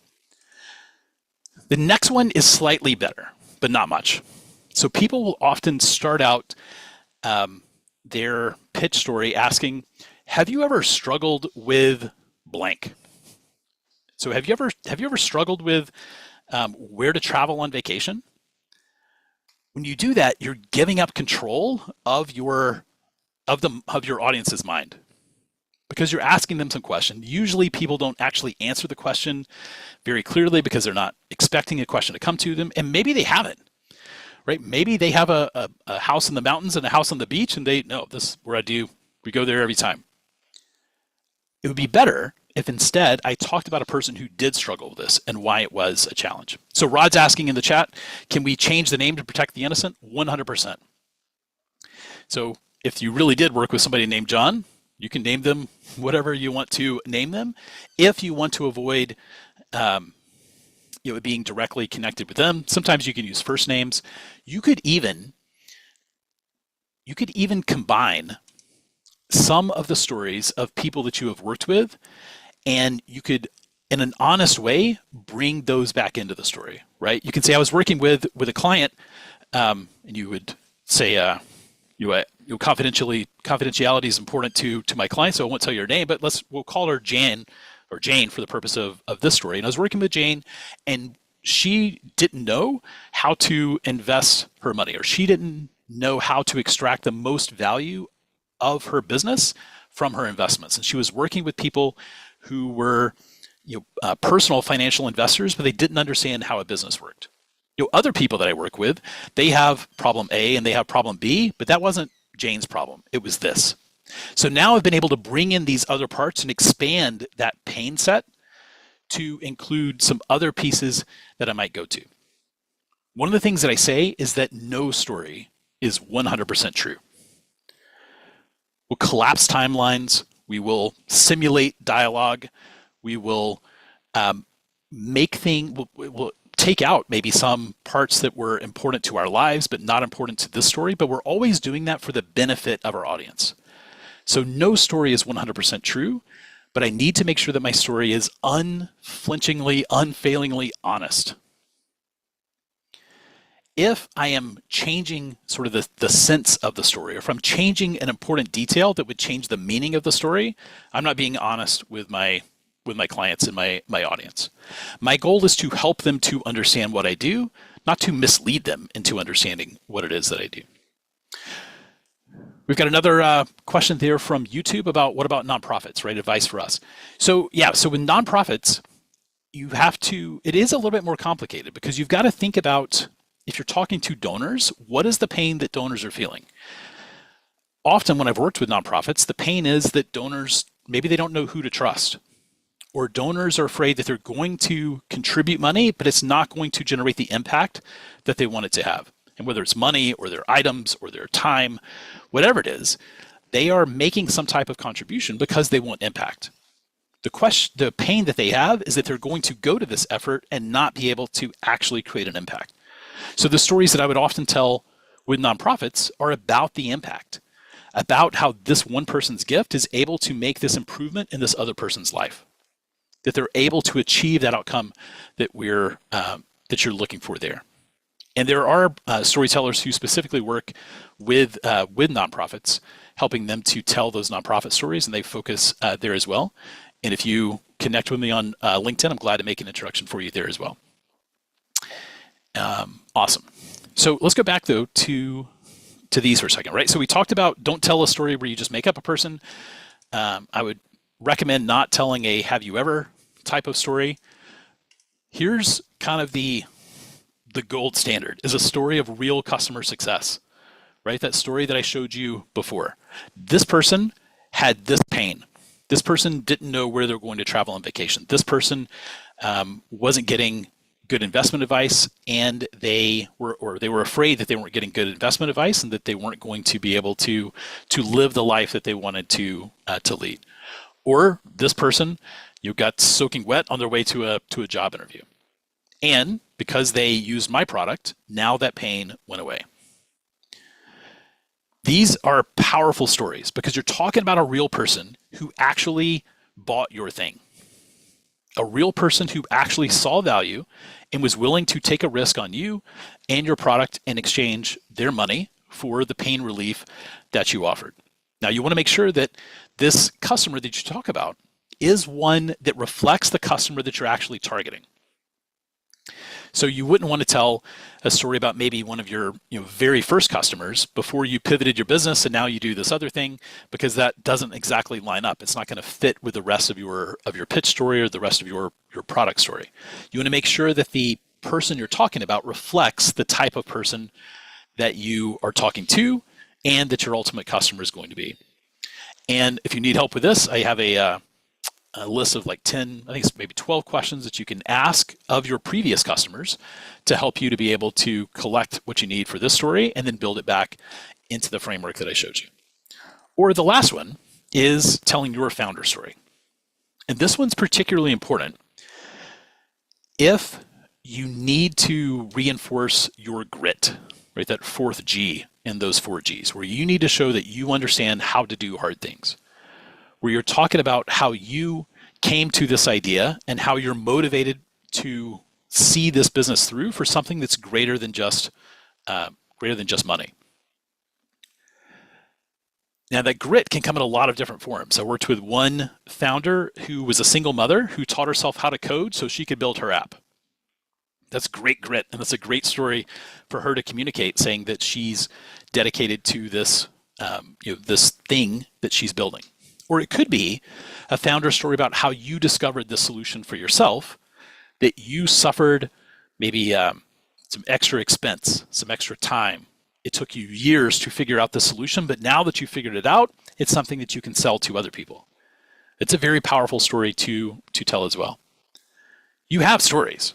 The next one is slightly better. but not much. So people will often start out their pitch story asking, have you ever struggled with blank? So have you ever struggled with where to travel on vacation? When you do that, you're giving up control of your audience's mind, because you're asking them some question. Usually people don't actually answer the question very clearly because they're not expecting a question to come to them, and maybe they haven't. Right? Maybe they have a house in the mountains and a house on the beach, and they know this is where we go there every time. It would be better if instead I talked about a person who did struggle with this and why it was a challenge. So Rod's asking in the chat, can we change the name to protect the innocent? 100%. So if you really did work with somebody named John, you can name them whatever you want to name them. If you want to avoid being directly connected with them, sometimes you can use first names. You could even combine some of the stories of people that you have worked with, and you could, in an honest way, bring those back into the story, right? You can say, I was working with a client, and you would say, confidentiality is important to my client, so I won't tell you her name, but we'll call her Jane for the purpose of this story. And I was working with Jane, and she didn't know how to invest her money, or she didn't know how to extract the most value of her business from her investments. And she was working with people who were personal financial investors, but they didn't understand how a business worked. Other people that I work with, they have problem A and they have problem B, but that wasn't Jane's problem. It was this. So now I've been able to bring in these other parts and expand that pain set to include some other pieces that I might go to. One of the things that I say is that no story is 100% true. We'll collapse timelines. We will simulate dialogue. We will we'll take out maybe some parts that were important to our lives but not important to this story, but we're always doing that for the benefit of our audience. So no story is 100% true, but I need to make sure that my story is unflinchingly, unfailingly honest. If I am changing sort of the sense of the story, or if I'm changing an important detail that would change the meaning of the story, I'm not being honest with my clients and my audience. My goal is to help them to understand what I do, not to mislead them into understanding what it is that I do. We've got another question there from YouTube about what about nonprofits, right? Advice for us. So yeah, so with nonprofits, it is a little bit more complicated, because you've got to think about, if you're talking to donors, what is the pain that donors are feeling? Often when I've worked with nonprofits, the pain is that donors, maybe they don't know who to trust, or donors are afraid that they're going to contribute money, but it's not going to generate the impact that they want it to have. And whether it's money or their items or their time, whatever it is, they are making some type of contribution because they want impact. The pain that they have is that they're going to go to this effort and not be able to actually create an impact. So the stories that I would often tell with nonprofits are about the impact, about how this one person's gift is able to make this improvement in this other person's life, that they're able to achieve that outcome that you're looking for there. And there are storytellers who specifically work with nonprofits, helping them to tell those nonprofit stories, and they focus there as well. And if you connect with me on LinkedIn, I'm glad to make an introduction for you there as well. Awesome. So let's go back though to these for a second, right? So we talked about don't tell a story where you just make up a person. I would recommend not telling a have you ever type of story. Here's kind of the gold standard, is a story of real customer success, right? That story that I showed you before. This person had this pain. This person didn't know where they're going to travel on vacation. This person wasn't getting good investment advice, and they were afraid that they weren't getting good investment advice and that they weren't going to be able to live the life that they wanted to lead. Or this person, got soaking wet on their way to a job interview. And because they used my product, now that pain went away. These are powerful stories because you're talking about a real person who actually bought your thing. a real person who actually saw value and was willing to take a risk on you and your product and exchange their money for the pain relief that you offered. Now, you want to make sure that this customer that you talk about is one that reflects the customer that you're actually targeting. So you wouldn't want to tell a story about maybe one of your very first customers before you pivoted your business and now you do this other thing, because that doesn't exactly line up. It's not going to fit with the rest of your pitch story or the rest of your product story. You want to make sure that the person you're talking about reflects the type of person that you are talking to and that your ultimate customer is going to be. And if you need help with this, I have a list of like 10, I think it's maybe 12 questions that you can ask of your previous customers to help you to be able to collect what you need for this story and then build it back into the framework that I showed you. Or the last one is telling your founder story. And this one's particularly important if you need to reinforce your grit, right? That fourth G in those 4 Gs, where you need to show that you understand how to do hard things, where you're talking about how you came to this idea and how you're motivated to see this business through for something that's greater than just money. Now, that grit can come in a lot of different forms. I worked with one founder who was a single mother who taught herself how to code so she could build her app. That's great grit, and that's a great story for her to communicate, saying that she's dedicated to this, this thing that she's building. Or it could be a founder story about how you discovered the solution for yourself, that you suffered maybe some extra expense, some extra time. It took you years to figure out the solution, but now that you figured it out, it's something that you can sell to other people. It's a very powerful story to tell as well. You have stories.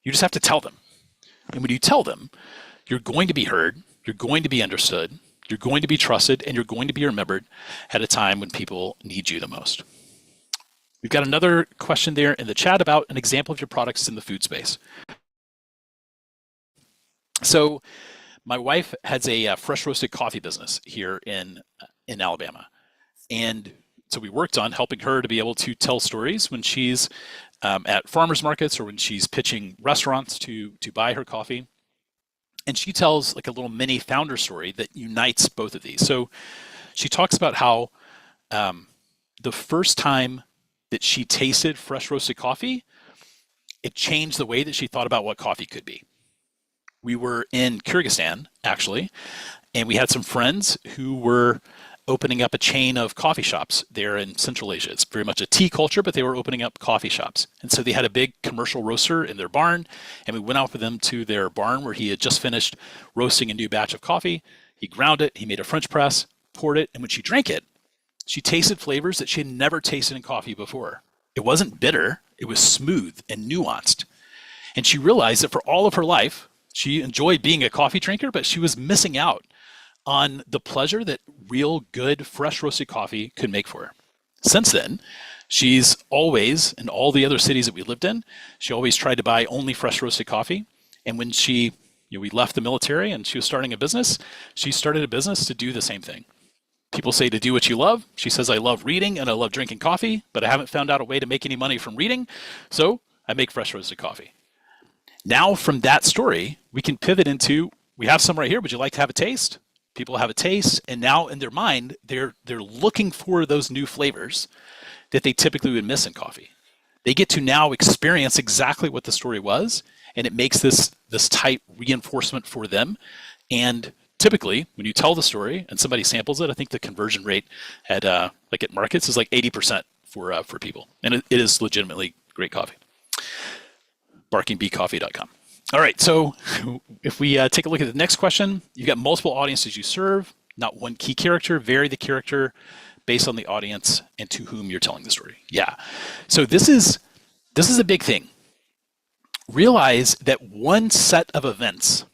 You just have to tell them. And when you tell them, you're going to be heard, you're going to be understood, you're going to be trusted, and you're going to be remembered at a time when people need you the most. We've got another question there in the chat about an example of your products in the food space. So my wife has a fresh roasted coffee business here in Alabama. And so we worked on helping her to be able to tell stories when she's at farmers markets or when she's pitching restaurants to buy her coffee. And she tells like a little mini founder story that unites both of these. So she talks about how the first time that she tasted fresh roasted coffee, it changed the way that she thought about what coffee could be. We were in Kyrgyzstan, actually, and we had some friends who were opening up a chain of coffee shops there in Central Asia. It's very much a tea culture, but they were opening up coffee shops. And so they had a big commercial roaster in their barn, and we went out with them to their barn where he had just finished roasting a new batch of coffee. He ground it, he made a French press, poured it, and when she drank it, she tasted flavors that she had never tasted in coffee before. It wasn't bitter, it was smooth and nuanced. And she realized that for all of her life, she enjoyed being a coffee drinker, but she was missing out on the pleasure that real good fresh roasted coffee could make for her. Since then, she's always, in all the other cities that we lived in, she always tried to buy only fresh roasted coffee. And when we left the military and she was starting a business, she started a business to do the same thing. People say to do what you love. She says, I love reading and I love drinking coffee, but I haven't found out a way to make any money from reading, so I make fresh roasted coffee. Now from that story, we can pivot into, we have some right here, would you like to have a taste? People have a taste, and now in their mind, they're looking for those new flavors that they typically would miss in coffee. They get to now experience exactly what the story was, and it makes this tight reinforcement for them. And typically, when you tell the story and somebody samples it, I think the conversion rate at like at markets is like 80% for people, and it is legitimately great coffee. BarkingBeeCoffee.com. All right, so if we take a look at the next question, you've got multiple audiences you serve, not one key character, vary the character based on the audience and to whom you're telling the story. Yeah, so this is a big thing. Realize that one set of events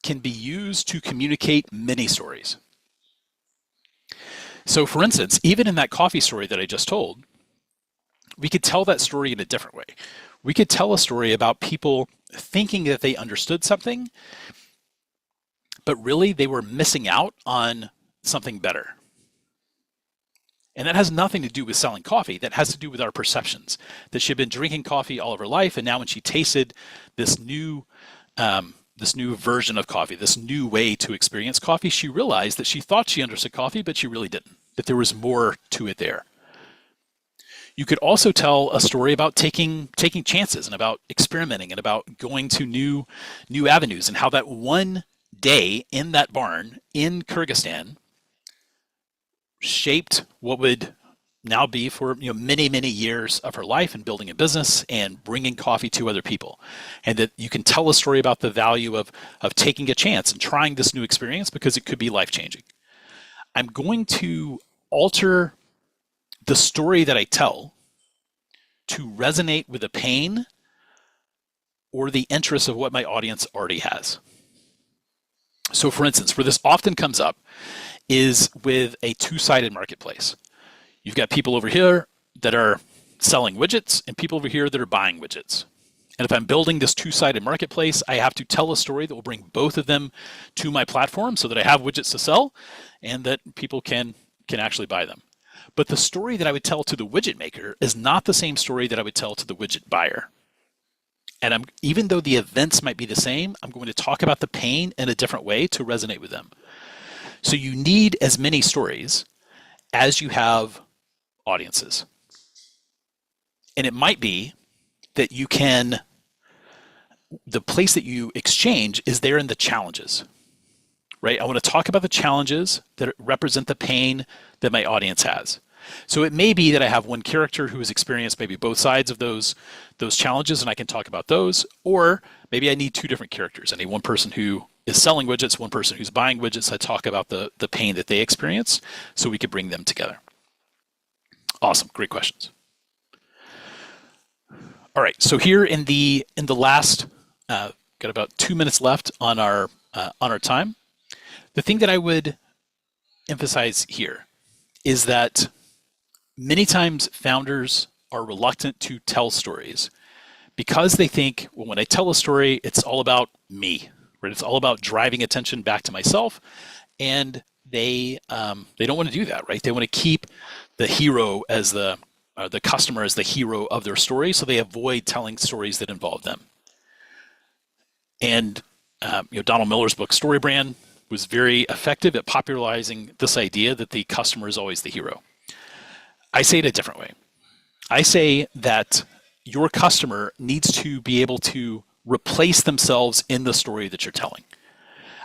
can be used to communicate many stories. So for instance, even in that coffee story that I just told, we could tell that story in a different way. We could tell a story about people thinking that they understood something, but really they were missing out on something better. And that has nothing to do with selling coffee. That has to do with our perceptions. That she had been drinking coffee all of her life, and now when she tasted this new version of coffee, this new way to experience coffee, she realized that she thought she understood coffee, but she really didn't. That there was more to it there. You could also tell a story about taking chances and about experimenting and about going to new avenues, and how that one day in that barn in Kyrgyzstan shaped what would now be for many years of her life and building a business and bringing coffee to other people. And that you can tell a story about the value of taking a chance and trying this new experience, because it could be life-changing. I'm going to alter the story that I tell to resonate with the pain or the interest of what my audience already has. So for instance, where this often comes up is with a two-sided marketplace. You've got people over here that are selling widgets and people over here that are buying widgets. And if I'm building this two-sided marketplace, I have to tell a story that will bring both of them to my platform so that I have widgets to sell and that people can actually buy them. But the story that I would tell to the widget maker is not the same story that I would tell to the widget buyer. And even though the events might be the same, I'm going to talk about the pain in a different way to resonate with them. So you need as many stories as you have audiences. And it might be that the place that you exchange is there in the challenges, right? I want to talk about the challenges that represent the pain that my audience has. So it may be that I have one character who has experienced maybe both sides of those challenges, and I can talk about those. Or maybe I need two different characters. I need one person who is selling widgets, one person who's buying widgets. I talk about the pain that they experience so we could bring them together. Awesome, great questions. All right, so here in the last, got about 2 minutes left on our time. The thing that I would emphasize here is that many times founders are reluctant to tell stories because they think, well, when I tell a story, it's all about me, right? It's all about driving attention back to myself, and they don't want to do that, right? They want to keep the hero as the customer as the hero of their story, so they avoid telling stories that involve them. And Donald Miller's book Story Brand was very effective at popularizing this idea that the customer is always the hero. I say it a different way. I say that your customer needs to be able to replace themselves in the story that you're telling.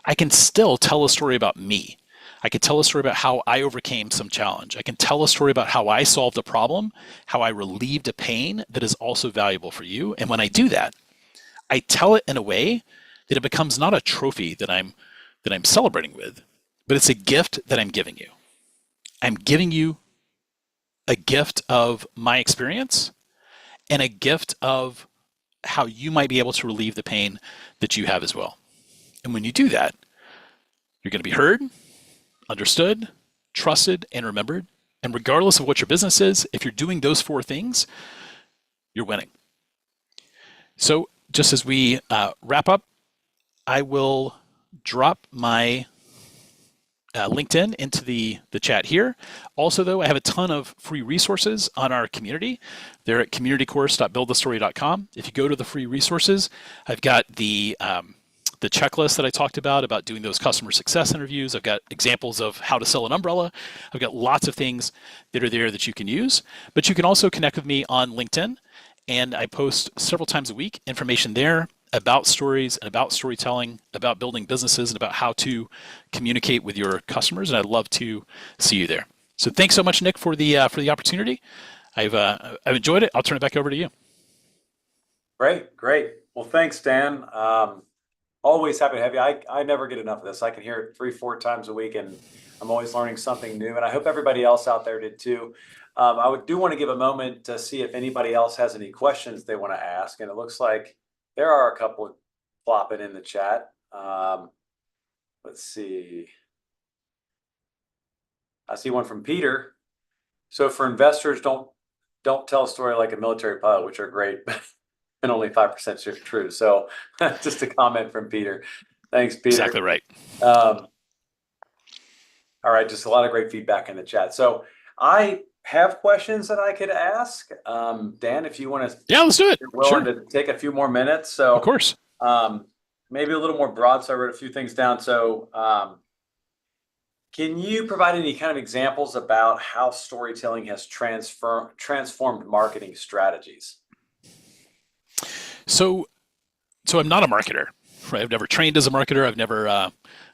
I can still tell a story about me. I can tell a story about how I overcame some challenge. I can tell a story about how I solved a problem, how I relieved a pain that is also valuable for you. And when I do that, I tell it in a way that it becomes not a trophy that I'm celebrating with, but it's a gift that I'm giving you. I'm giving you a gift of my experience and a gift of how you might be able to relieve the pain that you have as well. And when you do that, you're going to be heard, understood, trusted, and remembered. And regardless of what your business is, if you're doing those 4 things, you're winning. So just as we wrap up, I will drop my LinkedIn into the chat here. Also, though, I have a ton of free resources on our community. They're at communitycourse.buildthestory.com. If you go to the free resources, I've got the checklist that I talked about doing those customer success interviews. I've got examples of how to sell an umbrella. I've got lots of things that are there that you can use. But you can also connect with me on LinkedIn, and I post several times a week information there about stories and about storytelling, about building businesses, and about how to communicate with your customers. And I'd love to see you there. So thanks so much, Nick, for the opportunity. I've enjoyed it. I'll turn it back over to you. Great. Well, thanks, Dan. Always happy to have you. I never get enough of this. I can hear it 3-4 times a week, and I'm always learning something new. And I hope everybody else out there did too. I do want to give a moment to see if anybody else has any questions they want to ask. And it looks like there are a couple plopping in the chat. Let's see. I see one from Peter. So for investors, don't tell a story like a military pilot, which are great, and only 5% true. So just a comment from Peter. Thanks, Peter. Exactly right. All right, just a lot of great feedback in the chat. So I have questions that I could ask. Dan, if you want to, Yeah, let's do it. you're willing Sure. to take a few more minutes. Of So course. maybe a little more broad. So I wrote a few things down. So can you provide any kind of examples about how storytelling has transformed marketing strategies? So I'm not a marketer, right? I've never trained as a marketer.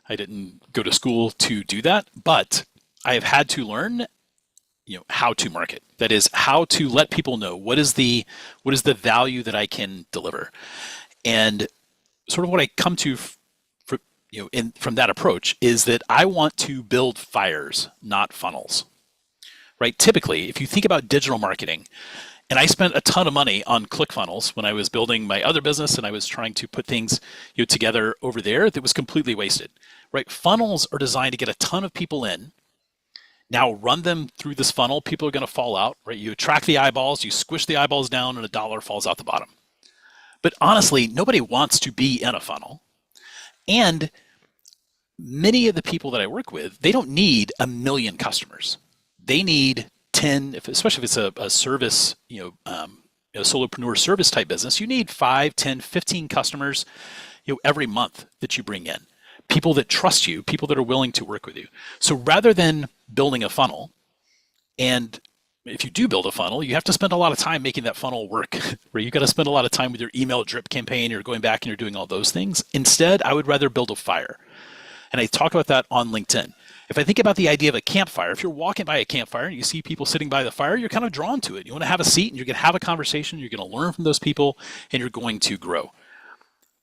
I didn't go to school to do that, but I have had to learn, how to market. That is, how to let people know what is the value that I can deliver, and sort of what I come to, from that approach is that I want to build fires, not funnels, right? Typically, if you think about digital marketing, and I spent a ton of money on ClickFunnels when I was building my other business and I was trying to put things together over there, that was completely wasted, right? Funnels are designed to get a ton of people in. Now run them through this funnel. People are going to fall out, right? You attract the eyeballs, you squish the eyeballs down, and $1 falls out the bottom. But honestly, nobody wants to be in a funnel. And many of the people that I work with, they don't need 1 million customers. They need 10, especially if it's a service, a solopreneur service type business, you need 5, 10, 15 customers, every month that you bring in. People that trust you, people that are willing to work with you. So rather than building a funnel, and if you do build a funnel, you have to spend a lot of time making that funnel work, where you got to spend a lot of time with your email drip campaign, you're going back and you're doing all those things. Instead, I would rather build a fire. And I talk about that on LinkedIn. If I think about the idea of a campfire, if you're walking by a campfire and you see people sitting by the fire, you're kind of drawn to it. You want to have a seat and you're going to have a conversation, you're going to learn from those people, and you're going to grow.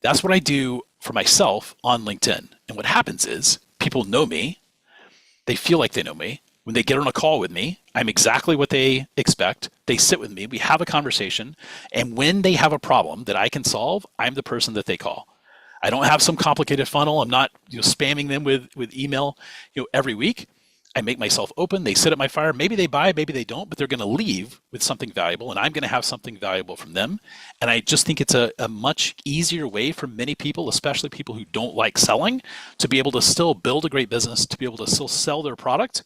That's what I do for myself on LinkedIn. And what happens is people know me. They feel like they know me. When they get on a call with me, I'm exactly what they expect. They sit with me. We have a conversation. And when they have a problem that I can solve, I'm the person that they call. I don't have some complicated funnel. I'm not spamming them with email every week. I make myself open. They sit at my fire. Maybe they buy, maybe they don't, but they're going to leave with something valuable, and I'm going to have something valuable from them. And I just think it's a much easier way for many people, especially people who don't like selling, to be able to still build a great business, to be able to still sell their product,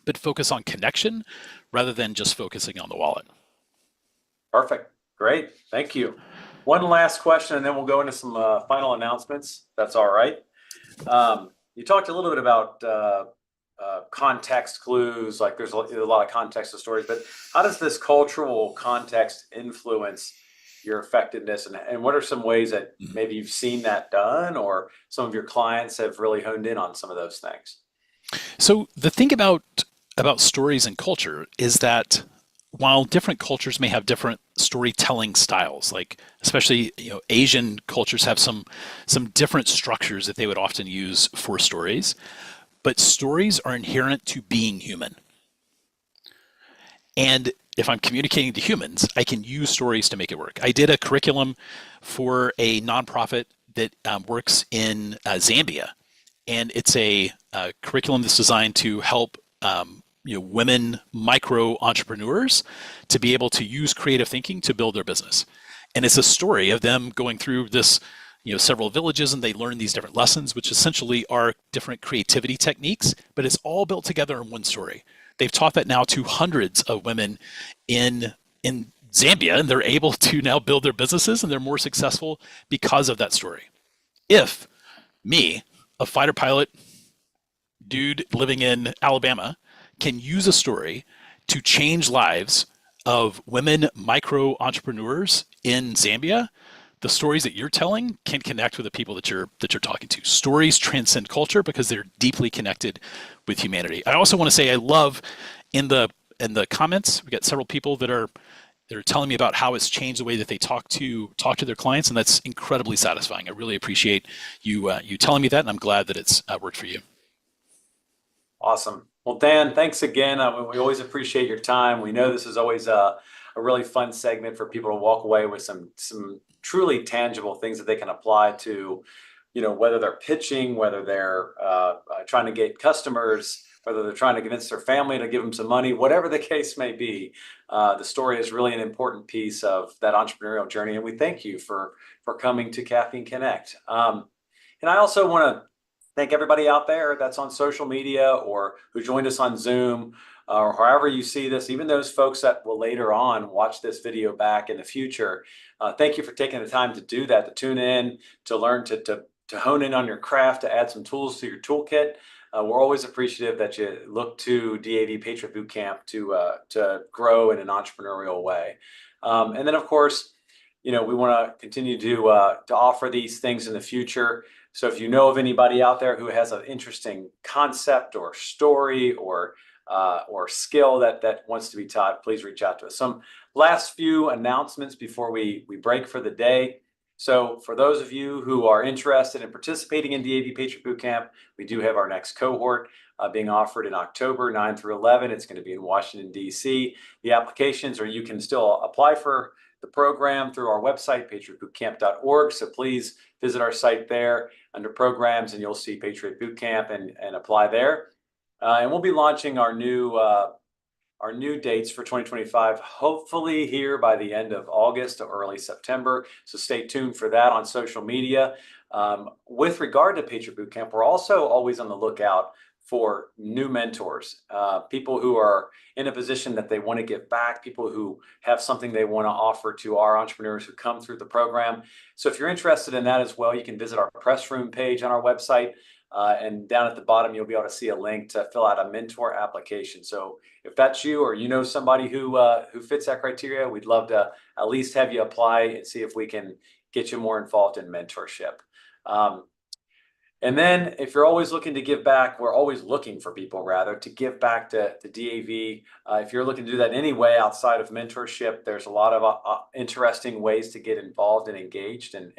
but focus on connection rather than just focusing on the wallet. Perfect. Great. Thank you. One last question, and then we'll go into some final announcements. That's all right. You talked a little bit about context clues, like there's a lot of context to stories, but how does this cultural context influence your effectiveness, and what are some ways that maybe you've seen that done, or some of your clients have really honed in on some of those things? So the thing about stories and culture is that while different cultures may have different storytelling styles, like especially Asian cultures have some different structures that they would often use for stories, but stories are inherent to being human. And if I'm communicating to humans, I can use stories to make it work. I did a curriculum for a nonprofit that works in Zambia, and it's a curriculum that's designed to help women micro entrepreneurs to be able to use creative thinking to build their business. And it's a story of them going through this several villages, and they learn these different lessons, which essentially are different creativity techniques, but it's all built together in one story. They've taught that now to hundreds of women in Zambia, and they're able to now build their businesses, and they're more successful because of that story. If me, a fighter pilot dude living in Alabama, can use a story to change lives of women micro entrepreneurs in Zambia, the stories that you're telling can connect with the people that you're talking to. Stories transcend culture because they're deeply connected with humanity. I also want to say I love in the comments, we got several people that are telling me about how it's changed the way that they talk to their clients, and that's incredibly satisfying. I really appreciate you telling me that, and I'm glad that it's worked for you. Awesome. Well, Dan, thanks again. We always appreciate your time. We know this is always a really fun segment for people to walk away with some truly tangible things that they can apply to, whether they're pitching, whether they're trying to get customers, whether they're trying to convince their family to give them some money, whatever the case may be. The story is really an important piece of that entrepreneurial journey, and we thank you for coming to Caffeine Connect. And I also want to thank everybody out there that's on social media or who joined us on Zoom. or however you see this, even those folks that will later on watch this video back in the future, thank you for taking the time to do that, to tune in, to learn, to hone in on your craft, to add some tools to your toolkit. We're always appreciative that you look to DAV Patriot Bootcamp to grow in an entrepreneurial way. And then, of course, we want to continue to offer these things in the future. So if you know of anybody out there who has an interesting concept or story or skill that wants to be taught, please reach out to us. Some last few announcements before we break for the day. So for those of you who are interested in participating in DAV Patriot Bootcamp, we do have our next cohort being offered in October 9 through 11. It's going to be in Washington, D.C. The applications, or you can still apply for the program through our website, patriotbootcamp.org. So please visit our site there under programs, and you'll see Patriot Bootcamp and apply there. And we'll be launching our new dates for 2025, hopefully here by the end of August or early September. So stay tuned for that on social media. With regard to Patriot Bootcamp, we're also always on the lookout for new mentors, people who are in a position that they want to give back, people who have something they want to offer to our entrepreneurs who come through the program. So if you're interested in that as well, you can visit our press room page on our website. And down at the bottom, you'll be able to see a link to fill out a mentor application. So if that's you, or you know somebody who fits that criteria, we'd love to at least have you apply and see if we can get you more involved in mentorship. And then if you're always looking to give back, we're always looking for people, rather, to give back to DAV. If you're looking to do that anyway outside of mentorship, there's a lot of interesting ways to get involved and engaged and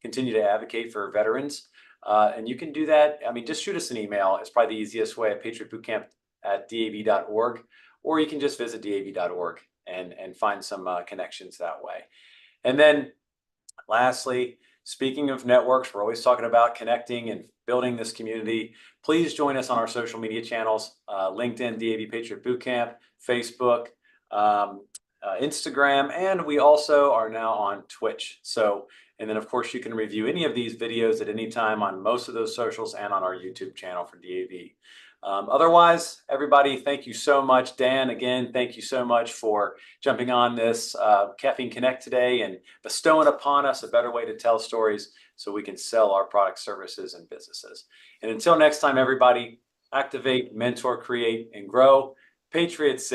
continue to advocate for veterans. And you can do that. I mean, just shoot us an email. It's probably the easiest way at patriotbootcamp@dav.org, or you can just visit dav.org and find some connections that way. And then lastly, speaking of networks, we're always talking about connecting and building this community. Please join us on our social media channels, LinkedIn, DAV Patriot Bootcamp, Facebook, Instagram, and we also are now on Twitch. And then, of course, you can review any of these videos at any time on most of those socials and on our YouTube channel for DAV. Otherwise, everybody, thank you so much. Dan, again, thank you so much for jumping on this Caffeine Connect today and bestowing upon us a better way to tell stories so we can sell our products, services, and businesses. And until next time, everybody, activate, mentor, create, and grow. Patriots.